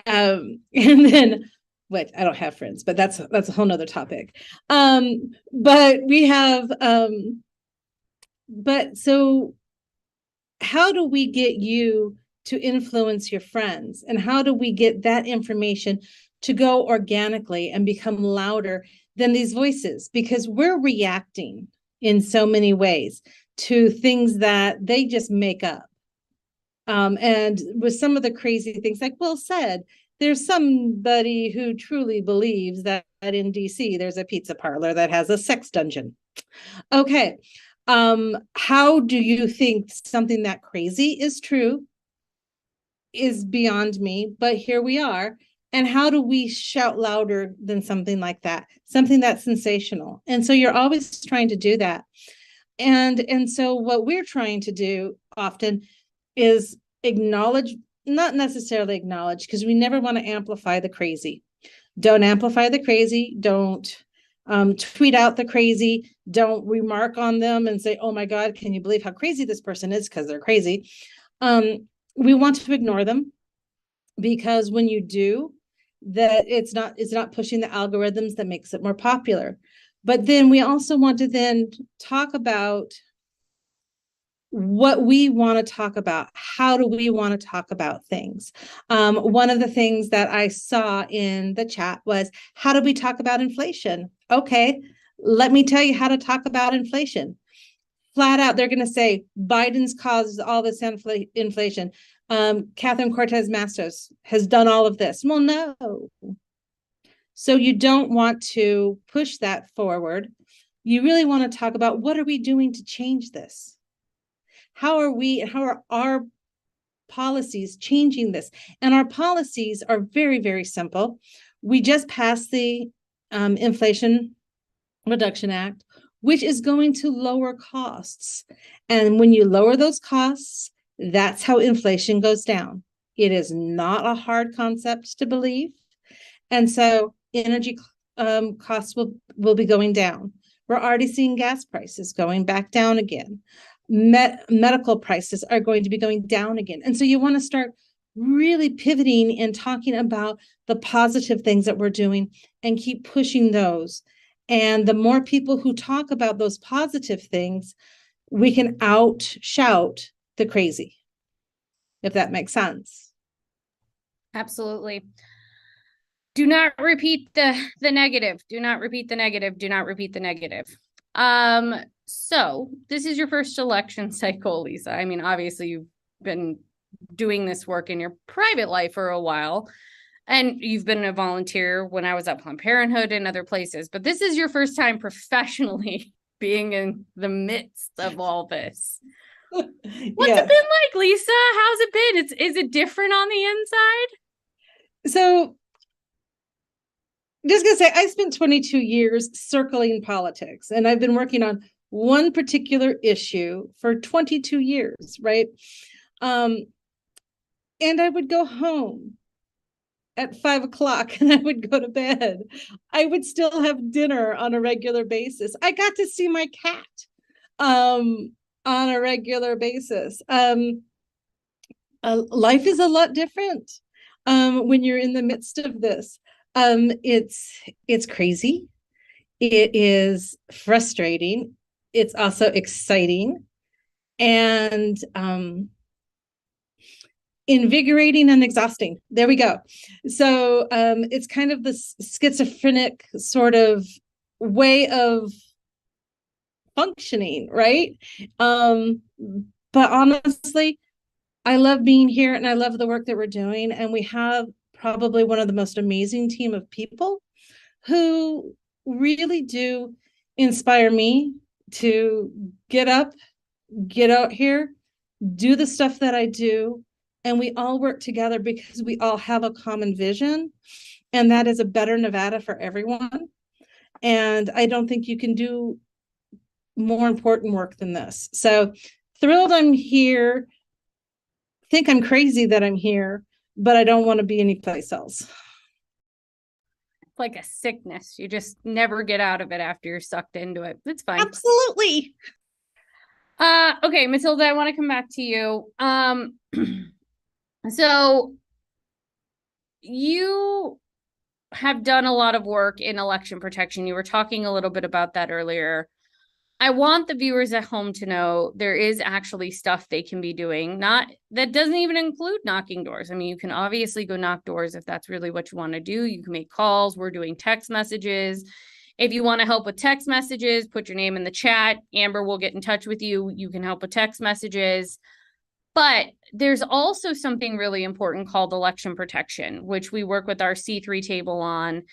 And then, wait, I don't have friends, but that's a whole nother topic. But we have, but so how do we get you to influence your friends? And how do we get that information to go organically and become louder than these voices? Because we're reacting in so many ways to things that they just make up. And with some of the crazy things, like Will said, there's somebody who truly believes that in DC, there's a pizza parlor that has a sex dungeon. Okay. How do you think something that crazy is true is beyond me, but here we are. And how do we shout louder than something like that? Something that's sensational. And so you're always trying to do that. And so what we're trying to do often is acknowledge, not necessarily acknowledge, because we never want to amplify the crazy. Don't amplify the crazy. Don't tweet out the crazy. Don't remark on them and say, oh my God, can you believe how crazy this person is, because they're crazy. We want to ignore them, because when you do that, it's not pushing the algorithms that makes it more popular. But then we also want to then talk about what we want to talk about. How do we want to talk about things? One of the things that I saw in the chat was, how do we talk about inflation? Okay, let me tell you how to talk about inflation. Flat out, they're going to say Biden's caused all this inflation. Catherine Cortez Matos has done all of this. Well, no. So you don't want to push that forward. You really want to talk about, what are we doing to change this? How are our policies changing this? And our policies are very, very simple. We just passed the Inflation Reduction Act, which is going to lower costs. And when you lower those costs, that's how inflation goes down. It is not a hard concept to believe. And so energy costs will be going down. We're already seeing gas prices going back down again. Medical prices are going to be going down again. And so you want to start really pivoting and talking about the positive things that we're doing and keep pushing those. And the more people who talk about those positive things, we can outshout the crazy, if that makes sense. Absolutely. Do not repeat the negative. Do not repeat the negative. Do not repeat the negative. So this is your first election cycle, Lisa. I mean, obviously you've been doing this work in your private life for a while. And you've been a volunteer when I was at Planned Parenthood and other places, but this is your first time professionally being in the midst of all this. What's Yes. it been like, Lisa? How's it been? Is it different on the inside? So just gonna say, I spent 22 years circling politics, and I've been working on one particular issue for 22 years, right? And I would go home at 5 o'clock and I would go to bed. I would still have dinner on a regular basis. I got to see my cat on a regular basis. Life is a lot different when you're in the midst of this. It's crazy. It is frustrating. It's also exciting and invigorating and exhausting. There we go. So it's kind of this schizophrenic sort of way of functioning, right? But honestly, I love being here and I love the work that we're doing. And we have probably one of the most amazing team of people who really do inspire me to get up, get out here, do the stuff that I do. And we all work together because we all have a common vision. And that is a better Nevada for everyone. And I don't think you can do more important work than this. So thrilled I'm here. Think I'm crazy that I'm here, but I don't want to be anyplace else. It's like a sickness. You just never get out of it after you're sucked into it. It's fine. Absolutely. Okay, Mathilda, I want to come back to you. So you have done a lot of work in election protection. You were talking a little bit about that earlier. I want the viewers at home to know there is actually stuff they can be doing, not that doesn't even include knocking doors. I mean, you can obviously go knock doors if that's really what you want to do. You can make calls. We're doing text messages. If you want to help with text messages, put your name in the chat. Amber will get in touch with you. You can help with text messages. But there's also something really important called election protection, which we work with our C3 table on,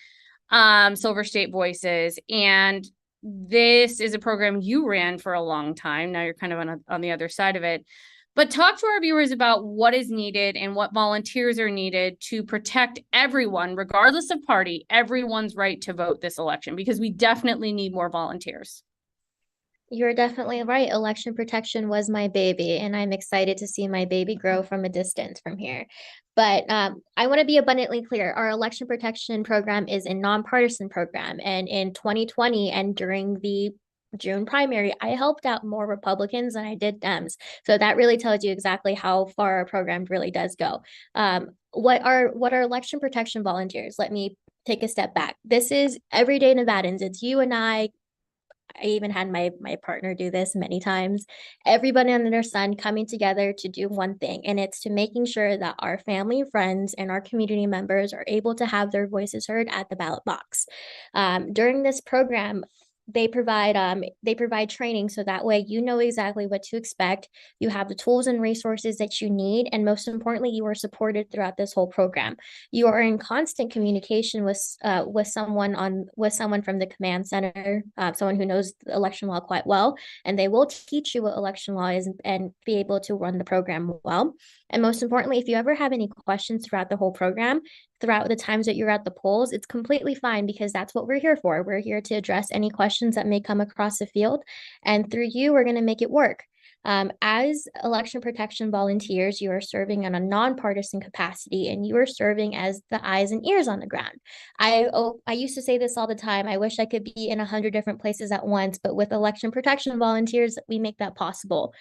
Silver State Voices. And this is a program you ran for a long time. Now you're kind of on the other side of it. But talk to our viewers about what is needed and what volunteers are needed to protect everyone, regardless of party, everyone's right to vote this election, because we definitely need more volunteers. You're definitely right. Election protection was my baby, and I'm excited to see my baby grow from a distance from here. But I want to be abundantly clear. Our election protection program is a nonpartisan program. And in 2020 and during the June primary, I helped out more Republicans than I did Dems. So that really tells you exactly how far our program really does go. What are election protection volunteers? Let me take a step back. This is everyday Nevadans. It's you and I even had my partner do this many times. Everybody under their sun coming together to do one thing, and it's to making sure that our family, friends, and our community members are able to have their voices heard at the ballot box. During this program, they provide training so that way you know exactly what to expect. You have the tools and resources that you need, and most importantly, you are supported throughout this whole program. You are in constant communication with someone from the command center, someone who knows the election law quite well, and they will teach you what election law is and be able to run the program well. And most importantly, if you ever have any questions throughout the whole program, throughout the times that you're at the polls, it's completely fine, because that's what we're here for. We're here to address any questions that may come across the field, and through you, we're going to make it work. As election protection volunteers, you are serving in a nonpartisan capacity, and you are serving as the eyes and ears on the ground. I used to say this all the time. I wish I could be in 100 different places at once, but with election protection volunteers, we make that possible.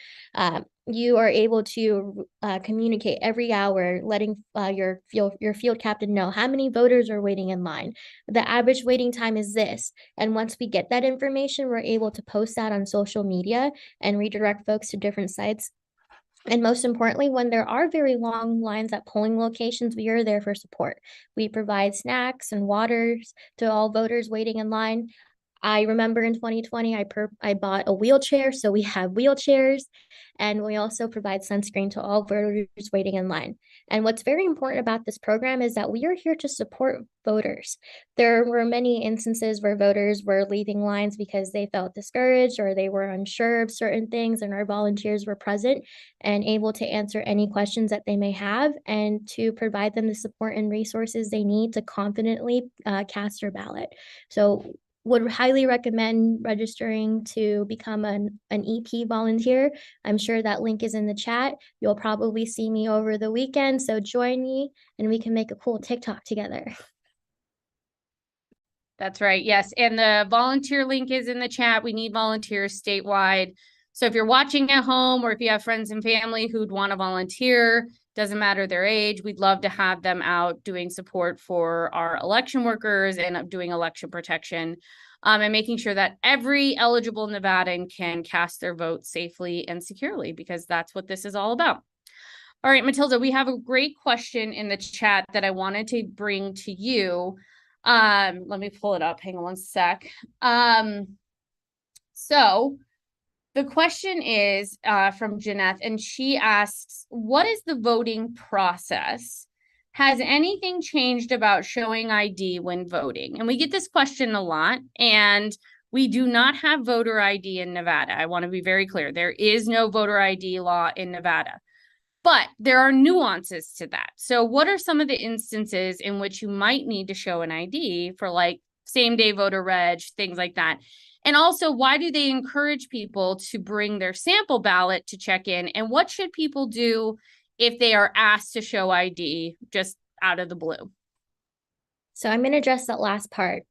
You are able to communicate every hour, letting your field captain know how many voters are waiting in line. The average waiting time is this. And once we get that information, we're able to post that on social media and redirect folks to different sites. And most importantly, when there are very long lines at polling locations, we are there for support. We provide snacks and waters to all voters waiting in line. I remember in 2020, I bought a wheelchair, so we have wheelchairs, and we also provide sunscreen to all voters waiting in line. And what's very important about this program is that we are here to support voters. There were many instances where voters were leaving lines because they felt discouraged or they were unsure of certain things, and our volunteers were present and able to answer any questions that they may have and to provide them the support and resources they need to confidently cast their ballot. So would highly recommend registering to become an EP volunteer. I'm sure that link is in the chat. You'll probably see me over the weekend, so join me and we can make a cool TikTok together. That's right. Yes. And the volunteer link is in the chat. We need volunteers statewide. So if you're watching at home or if you have friends and family who'd want to volunteer, doesn't matter their age, we'd love to have them out doing support for our election workers and doing election protection, and making sure that every eligible Nevadan can cast their vote safely and securely, because that's what this is all about. All right, Mathilda, we have a great question in the chat that I wanted to bring to you. Let me pull it up. Hang on one sec. So the question is from Jeanette, and she asks, what is the voting process? Has anything changed about showing ID when voting? And we get this question a lot, and we do not have voter ID in Nevada. I want to be very clear. There is no voter ID law in Nevada, but there are nuances to that. So what are some of the instances in which you might need to show an ID for, like, same day voter reg, things like that? And also, why do they encourage people to bring their sample ballot to check in? And what should people do if they are asked to show ID just out of the blue? So I'm going to address that last part.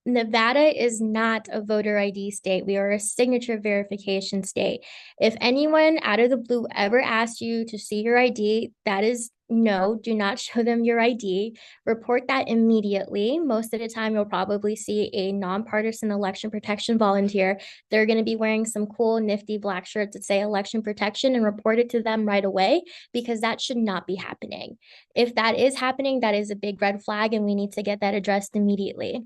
Nevada is not a voter ID state. We are a signature verification state. If anyone out of the blue ever asks you to see your ID, that is no, do not show them your ID. Report that immediately. Most of the time, you'll probably see a nonpartisan election protection volunteer. They're going to be wearing some cool, nifty black shirts that say election protection, and report it to them right away, because that should not be happening. If that is happening, that is a big red flag, and we need to get that addressed immediately.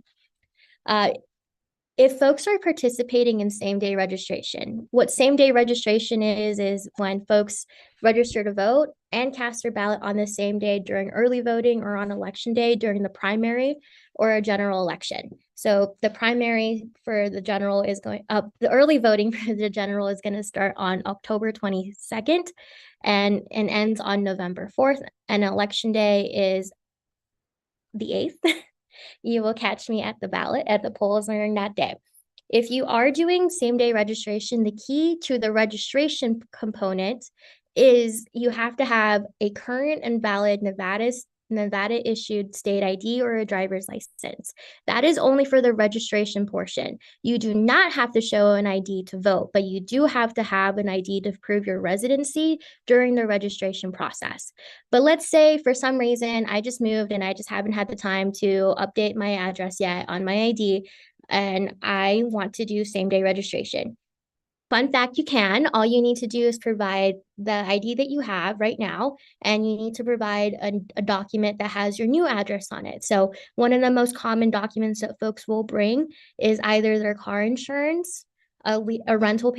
If folks are participating in same-day registration, what same-day registration is when folks register to vote and cast their ballot on the same day during early voting or on election day during the primary or a general election. So the primary for the general is going up. The early voting for the general is going to start on October 22nd and ends on November 4th. And election day is the 8th. You will catch me at the polls during that day. If you are doing same-day registration, the key to the registration component is you have to have a current and valid Nevada issued state ID or a driver's license. That is only for the registration portion. You do not have to show an ID to vote, but you do have to have an ID to prove your residency during the registration process. But let's say for some reason I just moved and I just haven't had the time to update my address yet on my ID, and I want to do same-day registration. Fun fact, you can. All you need to do is provide the ID that you have right now, and you need to provide a document that has your new address on it. So one of the most common documents that folks will bring is either their car insurance, a rental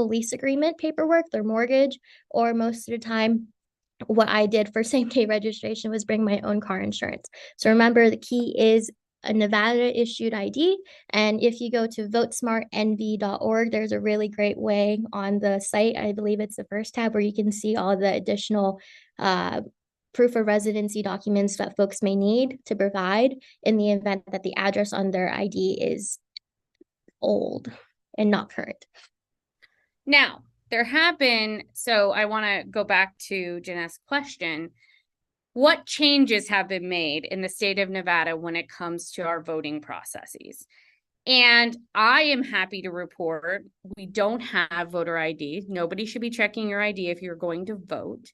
lease agreement paperwork, their mortgage, or most of the time, what I did for same-day registration was bring my own car insurance. So remember, the key is a Nevada issued ID. And if you go to votesmartnv.org, there's a really great way on the site. I believe it's the first tab where you can see all the additional proof of residency documents that folks may need to provide in the event that the address on their ID is old and not current. Now, there have been, so I want to go back to Jeanette's question. What changes have been made in the state of Nevada when it comes to our voting processes? And I am happy to report we don't have voter ID. Nobody should be checking your ID if you're going to vote.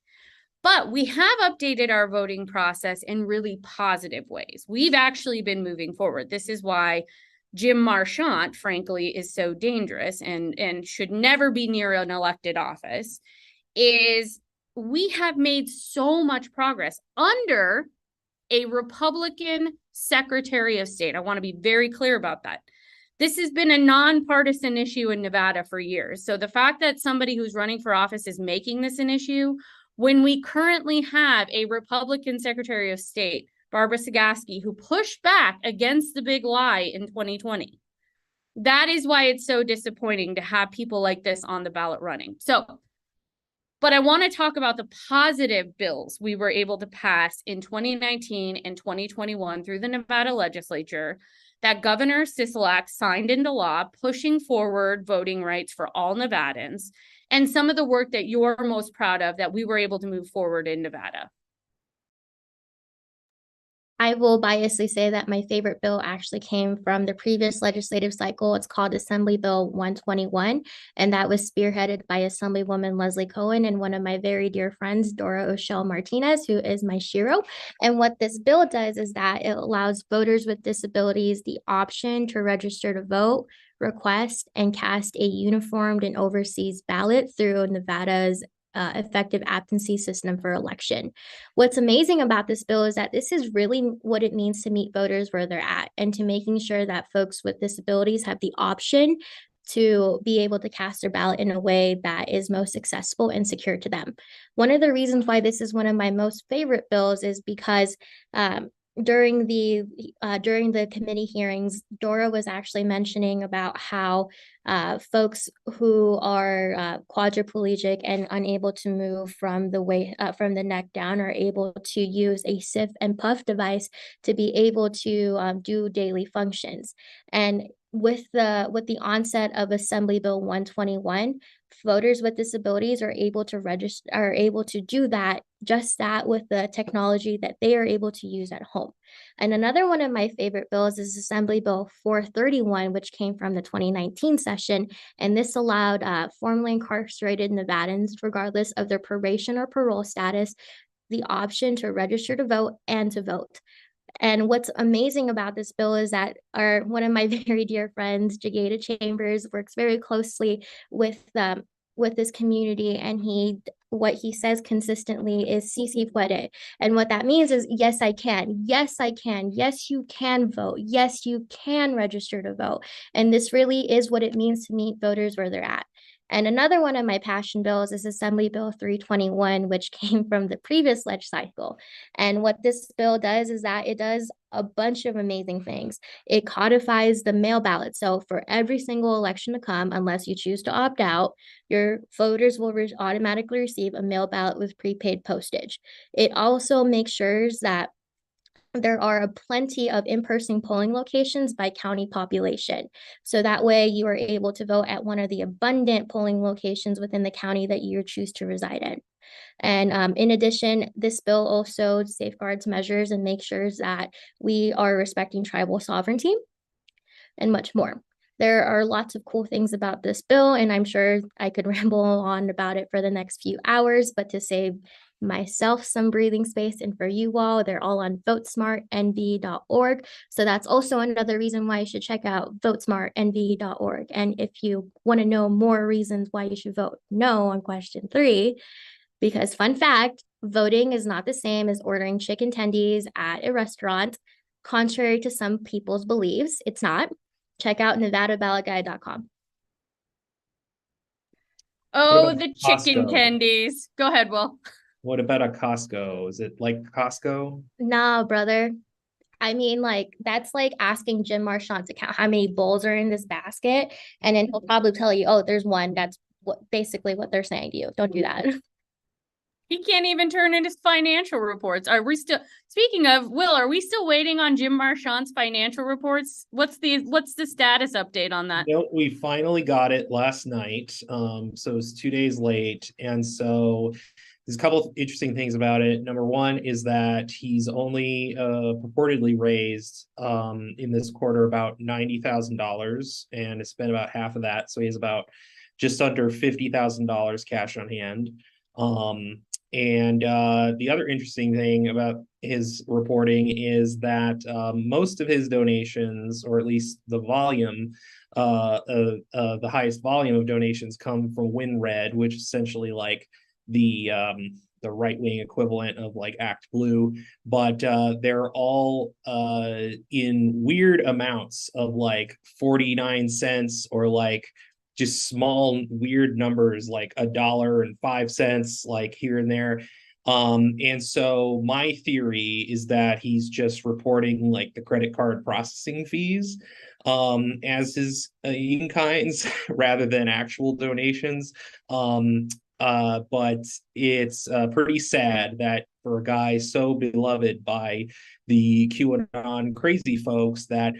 But we have updated our voting process in really positive ways. We've actually been moving forward. This is why Jim Marchant, frankly, is so dangerous and should never be near an elected office, is we have made so much progress under a Republican Secretary of State. I want to be very clear about that. This has been a nonpartisan issue in Nevada for years. So the fact that somebody who's running for office is making this an issue, when we currently have a Republican Secretary of State, Barbara Sagaski, who pushed back against the big lie in 2020. That is why it's so disappointing to have people like this on the ballot running. But I want to talk about the positive bills we were able to pass in 2019 and 2021 through the Nevada legislature that Governor Sisolak signed into law, pushing forward voting rights for all Nevadans, and some of the work that you're most proud of that we were able to move forward in Nevada. I will biasly say that my favorite bill actually came from the previous legislative cycle. It's called Assembly Bill 121, and that was spearheaded by Assemblywoman Leslie Cohen and one of my very dear friends, Dora O'Shell Martinez, who is my shiro. And what this bill does is that it allows voters with disabilities the option to register to vote, request, and cast a uniformed and overseas ballot through Nevada's effective absentee system for election. What's amazing about this bill is that this is really what it means to meet voters where they're at and to making sure that folks with disabilities have the option to be able to cast their ballot in a way that is most accessible and secure to them. One of the reasons why this is one of my most favorite bills is because during the committee hearings, Dora was actually mentioning about how folks who are quadriplegic and unable to move from the neck down are able to use a sip and puff device to be able to do daily functions. And with the onset of Assembly Bill 121, voters with disabilities are able to do that, just that, with the technology that they are able to use at home. And another one of my favorite bills is Assembly Bill 431, which came from the 2019 session. And this allowed formerly incarcerated Nevadans, regardless of their probation or parole status, the option to register to vote and to vote. And what's amazing about this bill is that one of my very dear friends, Jageda Chambers, works very closely with this community, and what he says consistently is "Sí se puede," and what that means is yes, I can, yes, I can, yes, you can vote, yes, you can register to vote, and this really is what it means to meet voters where they're at. And another one of my passion bills is Assembly Bill 321, which came from the previous leg cycle. And what this bill does is that it does a bunch of amazing things. It codifies the mail ballot. So for every single election to come, unless you choose to opt out, your voters will automatically receive a mail ballot with prepaid postage. It also makes sure that there are plenty of in-person polling locations by county population. So that way you are able to vote at one of the abundant polling locations within the county that you choose to reside in. And in addition, this bill also safeguards measures and makes sure that we are respecting tribal sovereignty and much more. There are lots of cool things about this bill, and I'm sure I could ramble on about it for the next few hours, but to save myself some breathing space and for you all, they're all on votesmartnv.org. So that's also another reason why you should check out votesmartnv.org. And if you want to know more reasons why you should vote no on question 3, because fun fact, voting is not the same as ordering chicken tendies at a restaurant. Contrary to some people's beliefs, it's not. Check out nevadaballotguide.com. Oh, the chicken Costco? tendies. Go ahead, Will. What about a Costco? Is it like Costco? Nah, brother. I mean, like, that's like asking Jim Marchand to count how many bowls are in this basket, and then he'll probably tell you, oh, there's one. That's basically what they're saying to you. Don't do that. He can't even turn in his financial reports. Are we still, speaking of, Will, are we still waiting on Jim Marchand's financial reports? What's the status update on that? No, we finally got it last night. So it's 2 days late. And so there's a couple of interesting things about it. Number one is that he's only purportedly raised in this quarter about $90,000 and has spent about half of that. So he has about just under $50,000 cash on hand. And the other interesting thing about his reporting is that most of his donations, or at least the volume, the highest volume of donations, come from WinRed, which is essentially like the right-wing equivalent of like Act Blue, but they're all in weird amounts of like 49 cents or like just small weird numbers like $1.05, like here and there. And so my theory is that he's just reporting like the credit card processing fees as his in-kinds rather than actual donations. But it's pretty sad that for a guy so beloved by the QAnon crazy folks that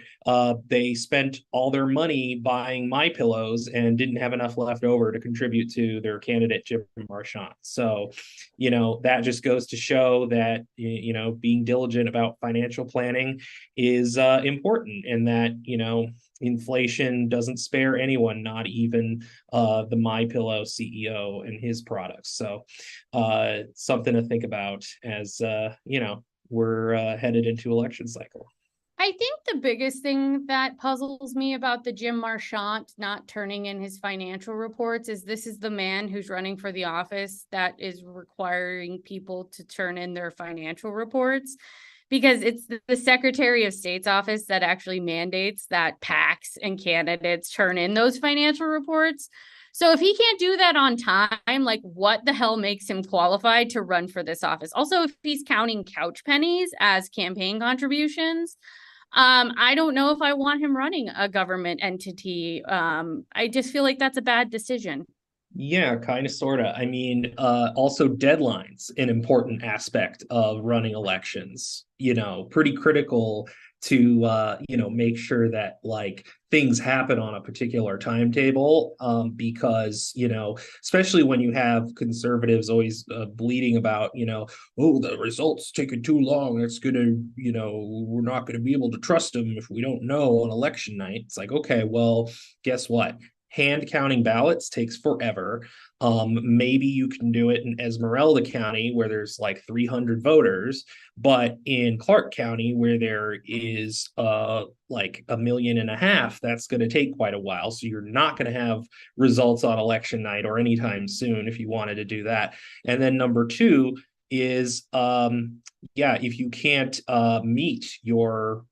they spent all their money buying my pillows and didn't have enough left over to contribute to their candidate Jim Marchant. So, that just goes to show that being diligent about financial planning is important, and that inflation doesn't spare anyone, not even the MyPillow CEO and his products. So something to think about as we're headed into election cycle. I think the biggest thing that puzzles me about the Jim Marchant not turning in his financial reports is this is the man who's running for the office that is requiring people to turn in their financial reports, because it's the Secretary of State's office that actually mandates that PACs and candidates turn in those financial reports. So if he can't do that on time, like what the hell makes him qualified to run for this office? Also, if he's counting couch pennies as campaign contributions, I don't know if I want him running a government entity. I just feel like that's a bad decision. Yeah, kind of, sort of. I mean, also deadlines, an important aspect of running elections, pretty critical to, make sure that like things happen on a particular timetable, because, especially when you have conservatives always bleating about, oh, the results taking too long. It's going to, we're not going to be able to trust them if we don't know on election night. It's like, okay, well, guess what? Hand counting ballots takes forever. Maybe you can do it in Esmeralda County where there's like 300 voters, but in Clark County where there is like 1.5 million, that's going to take quite a while. So you're not going to have results on election night or anytime soon if you wanted to do that. And then number two is if you can't meet your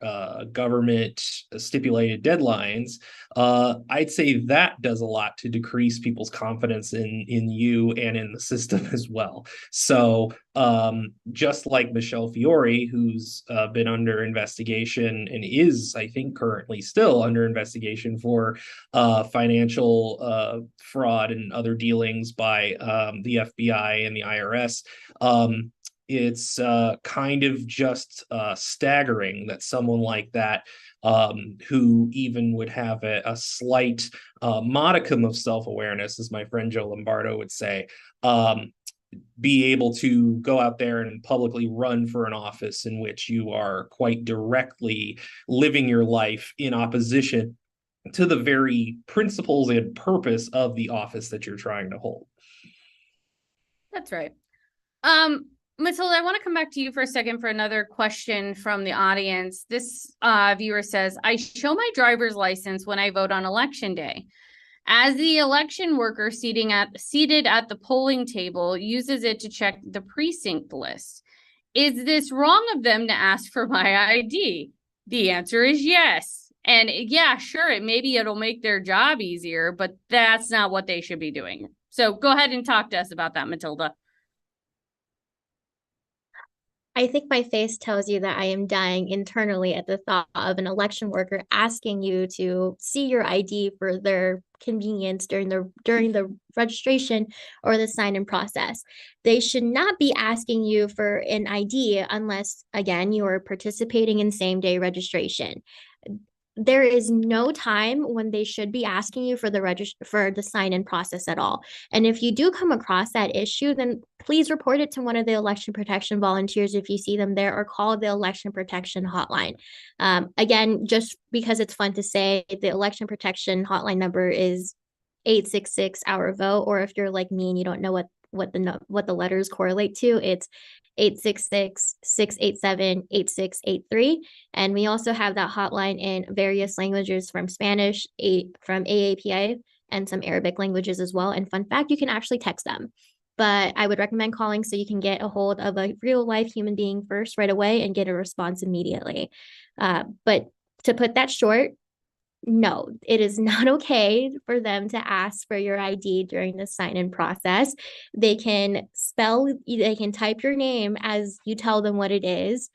government stipulated deadlines, I'd say that does a lot to decrease people's confidence in you and in the system as well. So just like Michelle Fiore, who's been under investigation and is, I think, currently still under investigation for financial fraud and other dealings by the FBI and the IRS, it's kind of just staggering that someone like that, who even would have a slight modicum of self-awareness, as my friend Joe Lombardo would say, be able to go out there and publicly run for an office in which you are quite directly living your life in opposition to the very principles and purpose of the office that you're trying to hold. That's right. Mathilda, I want to come back to you for a second for another question from the audience. This viewer says, I show my driver's license when I vote on election day. As the election worker seated at the polling table uses it to check the precinct list. Is this wrong of them to ask for my ID? The answer is yes. And yeah, sure, maybe it'll make their job easier, but that's not what they should be doing. So go ahead and talk to us about that, Mathilda. I think my face tells you that I am dying internally at the thought of an election worker asking you to see your ID for their convenience during the registration or the sign-in process. They should not be asking you for an ID unless, again, you are participating in same-day registration. There is no time when they should be asking you for the sign-in process at all. And if you do come across that issue, then please report it to one of the election protection volunteers if you see them there, or call the election protection hotline. Again, just because it's fun to say, the election protection hotline number is 866 our vote, or if you're like me and you don't know what the letters correlate to, it's 866-687-8683. And we also have that hotline in various languages, from Spanish, from AAPI, and some Arabic languages as well. And fun fact, you can actually text them. But I would recommend calling so you can get a hold of a real life human being first right away and get a response immediately. But to put that short, no, it is not okay for them to ask for your ID during the sign-in process. They can type your name as you tell them what it is.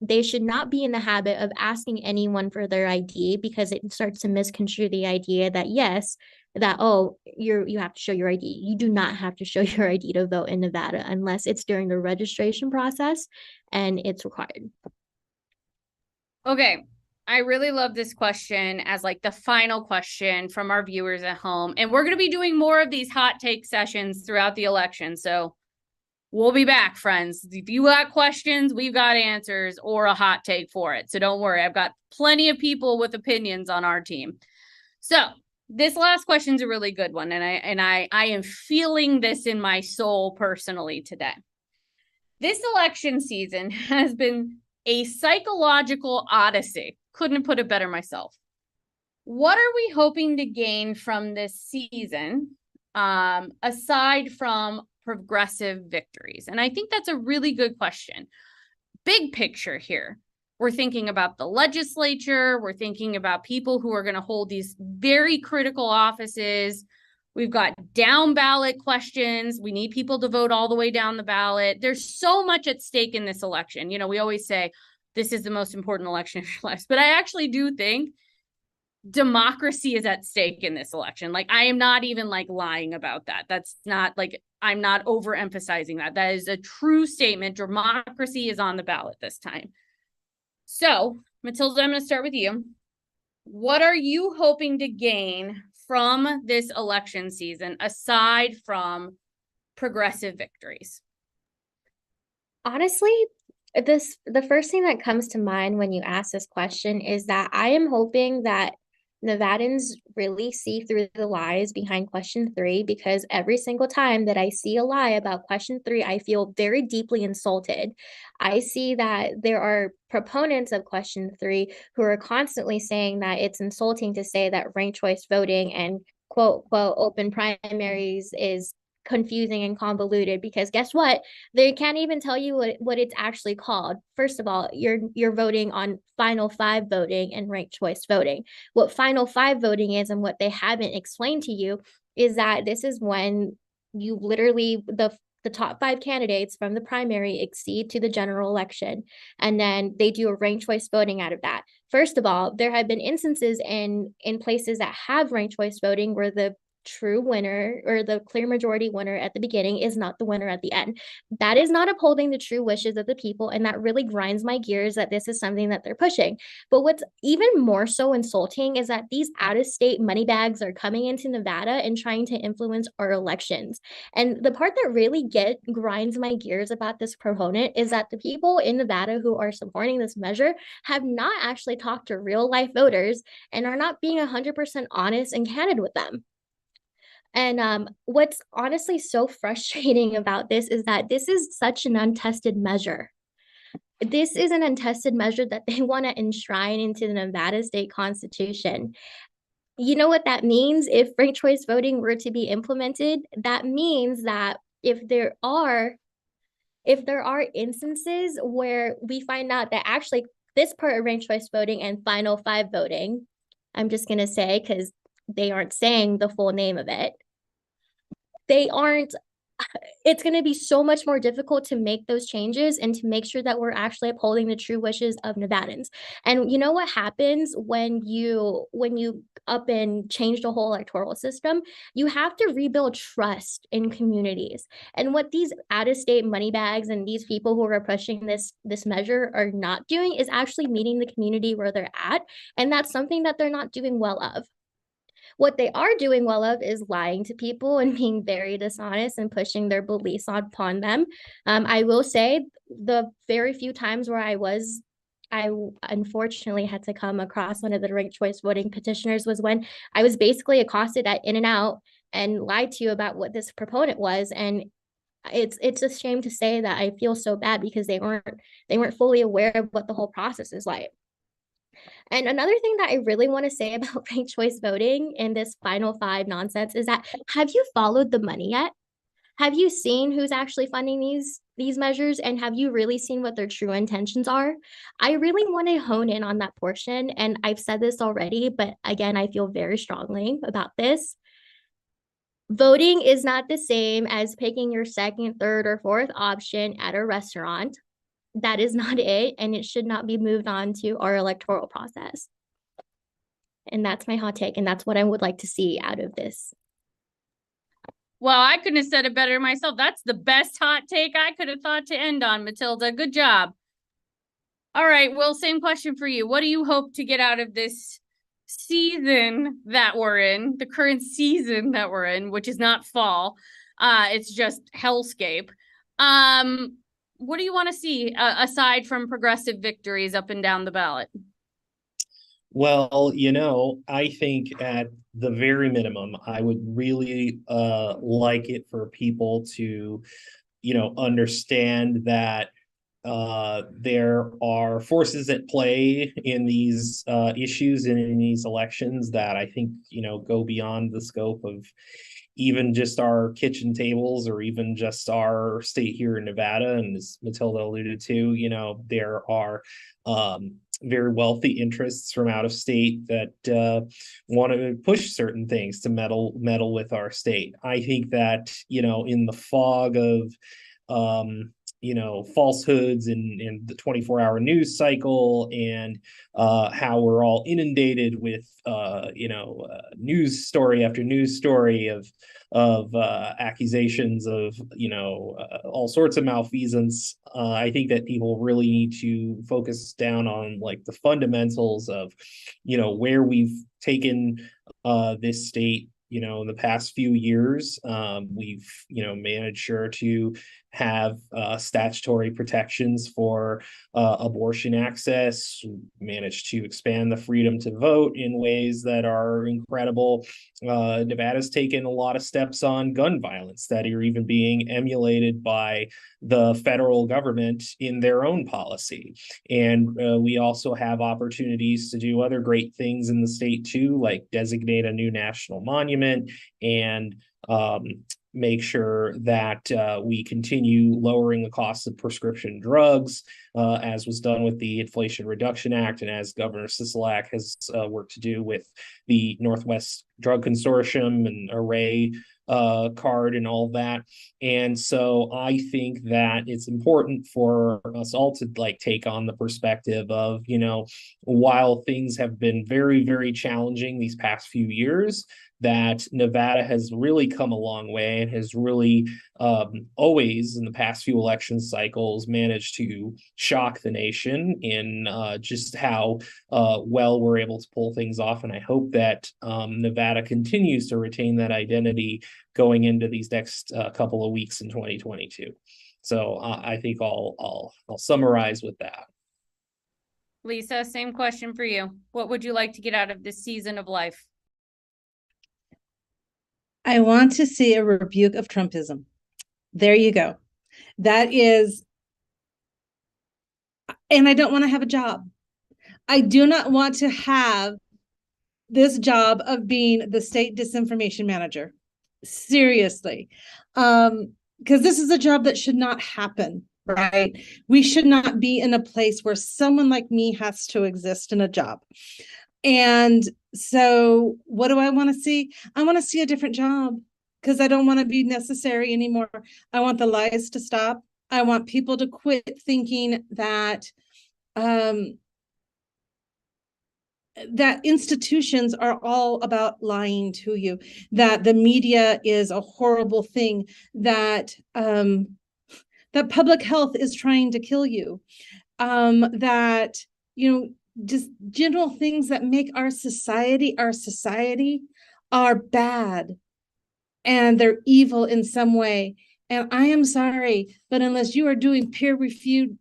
They should not be in the habit of asking anyone for their ID, because it starts to misconstrue the idea that yes, that oh, you have to show your ID. You do not have to show your ID to vote in Nevada unless it's during the registration process and it's required. Okay. I really love this question as like the final question from our viewers at home. And we're going to be doing more of these hot take sessions throughout the election. So we'll be back, friends. If you got questions, we've got answers or a hot take for it. So don't worry. I've got plenty of people with opinions on our team. So this last question is a really good one. And I am feeling this in my soul personally today. This election season has been a psychological odyssey. Couldn't put it better myself. What are we hoping to gain from this season, aside from progressive victories? And I think that's a really good question. Big picture here. We're thinking about the legislature. We're thinking about people who are going to hold these very critical offices. We've got down ballot questions. We need people to vote all the way down the ballot. There's so much at stake in this election. You know, we always say this is the most important election of your lives, but I actually do think democracy is at stake in this election. Like, I am not even like lying about that. That's not like, I'm not overemphasizing that. That is a true statement. Democracy is on the ballot this time. So, Mathilda, I'm going to start with you. What are you hoping to gain from this election season, aside from progressive victories? Honestly, the first thing that comes to mind when you ask this question is that I am hoping that Nevadans really see through the lies behind question 3, because every single time that I see a lie about question 3, I feel very deeply insulted. I see that there are proponents of question 3 who are constantly saying that it's insulting to say that ranked choice voting and quote, quote, open primaries is confusing and convoluted, because guess what? They can't even tell you what it's actually called. First of all, you're voting on final 5 voting and ranked choice voting. What final 5 voting is, and what they haven't explained to you, is that this is when you literally the top 5 candidates from the primary accede to the general election, and then they do a ranked choice voting out of that. First of all, there have been instances in places that have ranked choice voting where the true winner or the clear majority winner at the beginning is not the winner at the end. That is not upholding the true wishes of the people, and that really grinds my gears that this is something that they're pushing. But what's even more so insulting is that these out-of-state money bags are coming into Nevada and trying to influence our elections. And the part that really grinds my gears about this proponent is that the people in Nevada who are supporting this measure have not actually talked to real life voters and are not being 100% honest and candid with them. And what's honestly so frustrating about this is that this is such an untested measure. This is an untested measure that they want to enshrine into the Nevada state constitution. You know what that means? If ranked choice voting were to be implemented, that means that if there are instances where we find out that actually this part of ranked choice voting and final 5 voting, I'm just going to say, because they aren't saying the full name of it, it's going to be so much more difficult to make those changes and to make sure that we're actually upholding the true wishes of Nevadans. And you know what happens when you up and change the whole electoral system? You have to rebuild trust in communities. And what these out-of-state money bags and these people who are pushing this measure are not doing is actually meeting the community where they're at. And that's something that they're not doing well of. What they are doing well of is lying to people and being very dishonest and pushing their beliefs upon them. I will say the very few times where I unfortunately had to come across one of the ranked choice voting petitioners was when I was basically accosted at In-N-Out and lied to about what this proponent was. And it's a shame to say that I feel so bad because they weren't fully aware of what the whole process is like. And another thing that I really want to say about ranked choice voting in this final 5 nonsense is that, have you followed the money yet? Have you seen who's actually funding these measures, and have you really seen what their true intentions are? I really want to hone in on that portion, and I've said this already, but again, I feel very strongly about this. Voting is not the same as picking your second, third, or fourth option at a restaurant. That is not it, and it should not be moved on to our electoral process. And that's my hot take, and that's what I would like to see out of this. Well, I couldn't have said it better myself. That's the best hot take I could have thought to end on, Mathilda. Good job. All right, Will, same question for you. What do you hope to get out of this season that we're in, the current season that we're in, which is not fall? It's just hellscape. What do you want to see aside from progressive victories up and down the ballot? Well, I think at the very minimum, I would really like it for people to, understand that there are forces at play in these issues and in these elections that I think, go beyond the scope of even just our kitchen tables or even just our state here in Nevada. And as Mathilda alluded to, there are very wealthy interests from out of state that want to push certain things to meddle with our state. I think that, in the fog of falsehoods in the 24-hour news cycle and how we're all inundated with news story after news story of accusations of all sorts of malfeasance. I think that people really need to focus down on like the fundamentals of where we've taken this state in the past few years. We've managed sure to have statutory protections for abortion access, managed to expand the freedom to vote in ways that are incredible. Nevada's taken a lot of steps on gun violence that are even being emulated by the federal government in their own policy. And we also have opportunities to do other great things in the state too, like designate a new national monument and make sure that we continue lowering the cost of prescription drugs, as was done with the Inflation Reduction Act, and as Governor Sisolak has worked to do with the Northwest Drug Consortium and Array card and all that. And so I think that it's important for us all to take on the perspective of, while things have been very, very challenging these past few years, that Nevada has really come a long way and has really always in the past few election cycles managed to shock the nation in just how well we're able to pull things off. And I hope that Nevada continues to retain that identity going into these next couple of weeks in 2022. So I think I'll summarize with that. Lisa, same question for you. What would you like to get out of this season of life? I want to see a rebuke of Trumpism. There you go. That is, and I don't want to have a job. I do not want to have this job of being the state disinformation manager. Seriously. Because this is a job that should not happen, right? We should not be in a place where someone like me has to exist in a job. And so what do I want to see? I want to see a different job because I don't want to be necessary anymore. I want the lies to stop. I want people to quit thinking that that institutions are all about lying to you, that the media is a horrible thing, that that public health is trying to kill you, that just general things that make our society are bad and they're evil in some way. And I am sorry, but unless you are doing peer-reviewed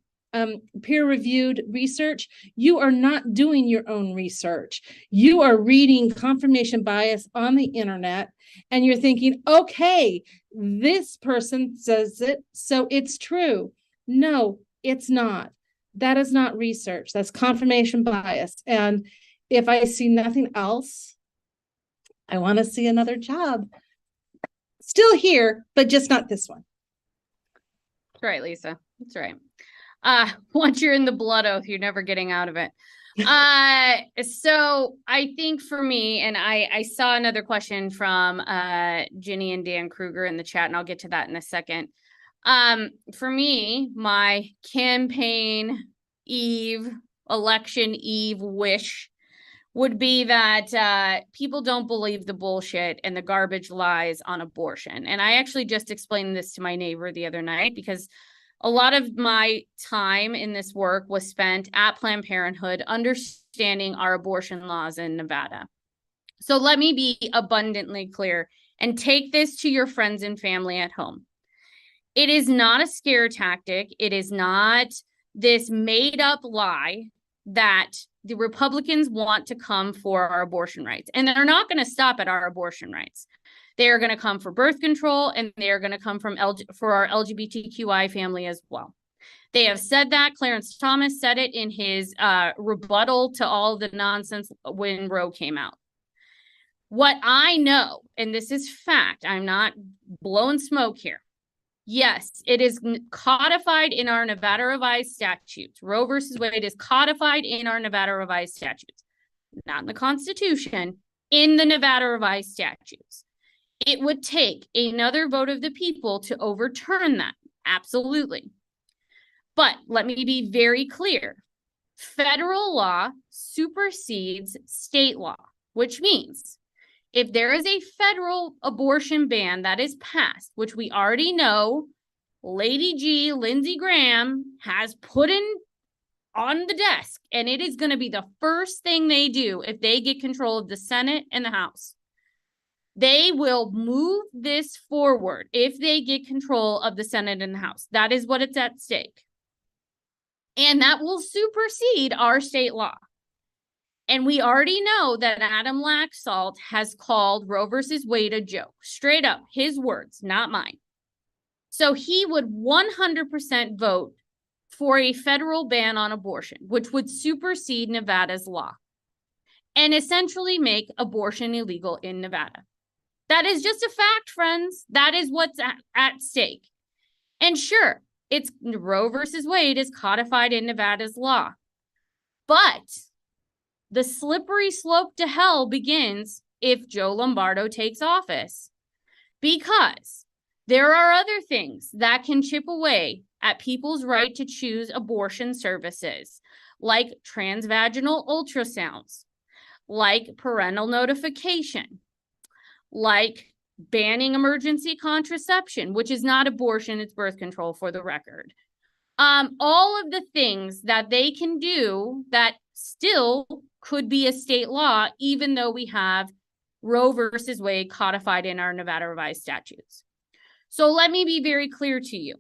research, you are not doing your own research. You are reading confirmation bias on the internet and you're thinking, okay, this person says it, so it's true. No, it's not. That is not research. That's confirmation bias. And if I see nothing else, I want to see another job. Still here, but just not this one. right, Lisa. That's right. Once you're in the blood oath, you're never getting out of it. So I think for me, and I saw another question from Ginny and Dan Kruger in the chat, and I'll get to that in a second. For me, my campaign eve, election eve wish would be that people don't believe the bullshit and the garbage lies on abortion. And I actually just explained this to my neighbor the other night, because a lot of my time in this work was spent at Planned Parenthood understanding our abortion laws in Nevada. So let me be abundantly clear and take this to your friends and family at home. It is not a scare tactic. It is not this made up lie that the Republicans want to come for our abortion rights. And they're not going to stop at our abortion rights. They are going to come for birth control, and they are going to come for our LGBTQI family as well. They have said that. Clarence Thomas said it in his rebuttal to all the nonsense when Roe came out. What I know, and this is fact, I'm not blowing smoke here. Yes, it is codified in our Nevada revised statutes. Roe versus Wade is codified in our Nevada revised statutes, not in the Constitution, in the Nevada revised statutes. It would take another vote of the people to overturn that. Absolutely. But let me be very clear. Federal law supersedes state law, which means if there is a federal abortion ban that is passed, which we already know Lady G, Lindsey Graham, has put in on the desk, and it is going to be the first thing they do if they get control of the Senate and the House. They will move this forward if they get control of the Senate and the House. That is what it's at stake. And that will supersede our state law. And we already know that Adam Laxalt has called Roe versus Wade a joke. Straight up, his words, not mine. So he would 100% vote for a federal ban on abortion, which would supersede Nevada's law and essentially make abortion illegal in Nevada. That is just a fact, friends. That is what's at stake. And sure, it's Roe versus Wade is codified in Nevada's law. But the slippery slope to hell begins if Joe Lombardo takes office, because there are other things that can chip away at people's right to choose abortion services, like transvaginal ultrasounds, like parental notification, like banning emergency contraception, which is not abortion, it's birth control for the record. All of the things that they can do that still could be a state law, even though we have Roe versus Wade codified in our Nevada revised statutes. So let me be very clear to you.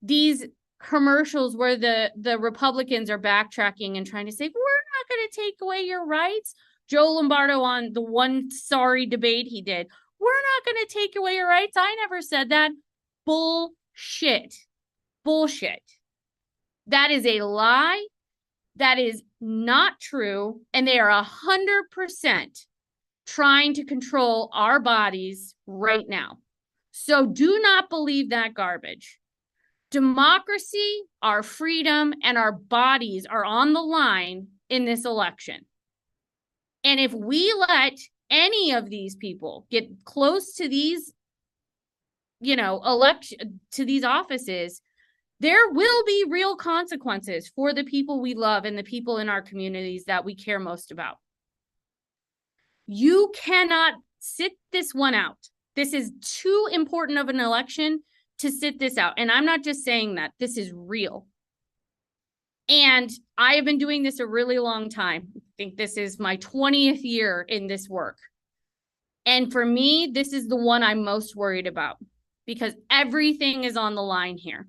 These commercials where the Republicans are backtracking and trying to say, we're not going to take away your rights. Joe Lombardo on the one sorry debate he did, we're not going to take away your rights. I never said that. Bullshit. Bullshit. That is a lie. That is not true. And they are 100% trying to control our bodies right now. So do not believe that garbage. Democracy, our freedom, and our bodies are on the line in this election. And if we let any of these people get close to these, to these offices, there will be real consequences for the people we love and the people in our communities that we care most about. You cannot sit this one out. This is too important of an election to sit this out. And I'm not just saying that. This is real. And I have been doing this a really long time. I think this is my 20th year in this work. And for me, this is the one I'm most worried about because everything is on the line here.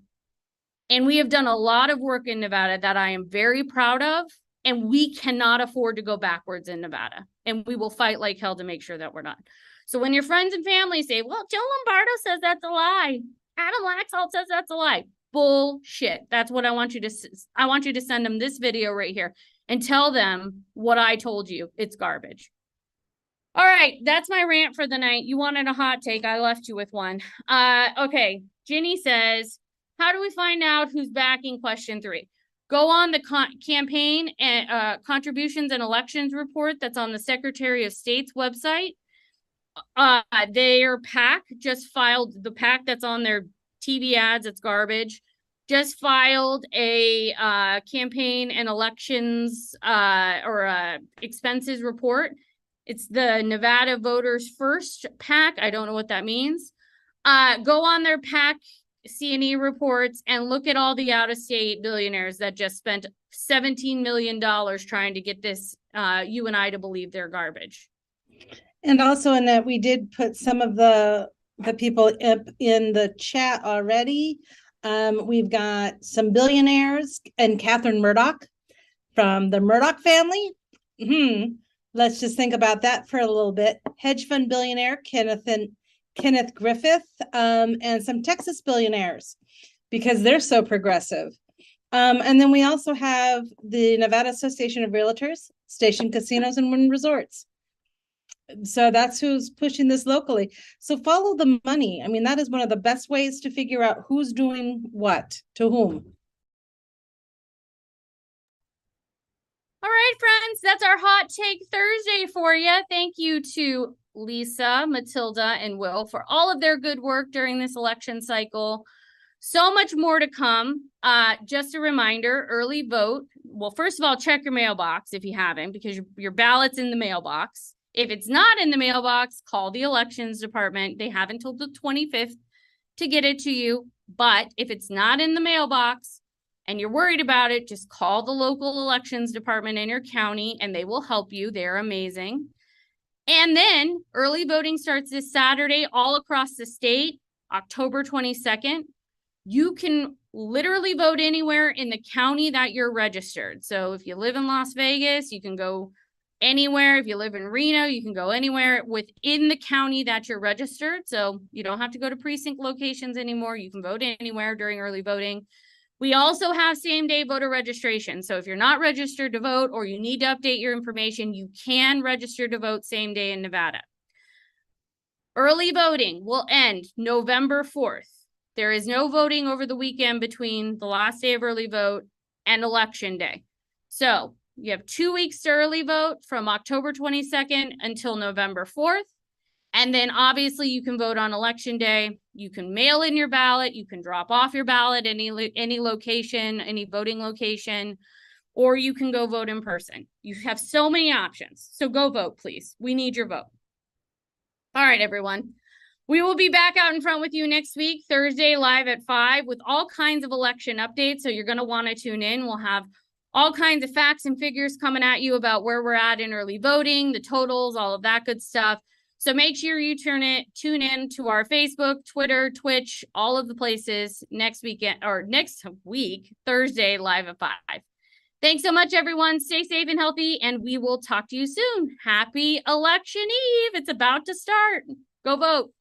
And we have done a lot of work in Nevada that I am very proud of, and we cannot afford to go backwards in Nevada. And we will fight like hell to make sure that we're not. So when your friends and family say, well, Joe Lombardo says that's a lie, Adam Laxalt says that's a lie. Bullshit. That's what I want you to send them this video right here and tell them what I told you. It's garbage. All right, that's my rant for the night. You wanted a hot take. I left you with one. Okay, Ginny says, how do we find out who's backing question 3? Go on the campaign and contributions and elections report that's on the Secretary of State's website. Their PAC just filed, the PAC that's on their TV ads, it's garbage, just filed a campaign and elections expenses report. It's the Nevada Voters First PAC. I don't know what that means. Go on their PAC C&E reports and look at all the out-of-state billionaires that just spent $17 million trying to get this you and I to believe they're garbage. And also, Annette, we did put some of the people up in the chat already. We've got some billionaires and Catherine Murdoch from the Murdoch family. Let's just think about that for a little bit. Hedge fund billionaire Kenneth Griffith, and some Texas billionaires because they're so progressive. And then we also have the Nevada Association of Realtors, Station Casinos and Wynn Resorts. So that's who's pushing this locally. So follow the money. I mean, that is one of the best ways to figure out who's doing what to whom. All right, friends, that's our Hot Take Thursday for you. Thank you to Lisa, Mathilda, and Will for all of their good work during this election cycle. So much more to come. Just a reminder, early vote. Well, first of all, check your mailbox if you haven't, because your ballot's in the mailbox. If it's not in the mailbox, call the elections department. They have until the 25th to get it to you. But if it's not in the mailbox and you're worried about it, just call the local elections department in your county and they will help you. They're amazing. And then early voting starts this Saturday all across the state, October 22nd. You can literally vote anywhere in the county that you're registered. So if you live in Las Vegas, you can go anywhere. If you live in Reno, you can go anywhere within the county that you're registered. So you don't have to go to precinct locations anymore. You can vote anywhere during early voting. We also have same-day voter registration. So if you're not registered to vote or you need to update your information, you can register to vote same day in Nevada. Early voting will end November 4th. There is no voting over the weekend between the last day of early vote and election day. So you have 2 weeks to early vote from October 22nd until November 4th. And then obviously you can vote on election day. You can mail in your ballot. You can drop off your ballot at any location, any voting location, or you can go vote in person. You have so many options. So go vote, please. We need your vote. All right, everyone. We will be back out in front with you next week, Thursday, live at 5 with all kinds of election updates. So you're going to want to tune in. We'll have all kinds of facts and figures coming at you about where we're at in early voting, the totals, all of that good stuff. So make sure you tune in to our Facebook, Twitter, Twitch, all of the places next week, Thursday, live at 5. Thanks so much, everyone. Stay safe and healthy, and we will talk to you soon. Happy Election Eve. It's about to start. Go vote.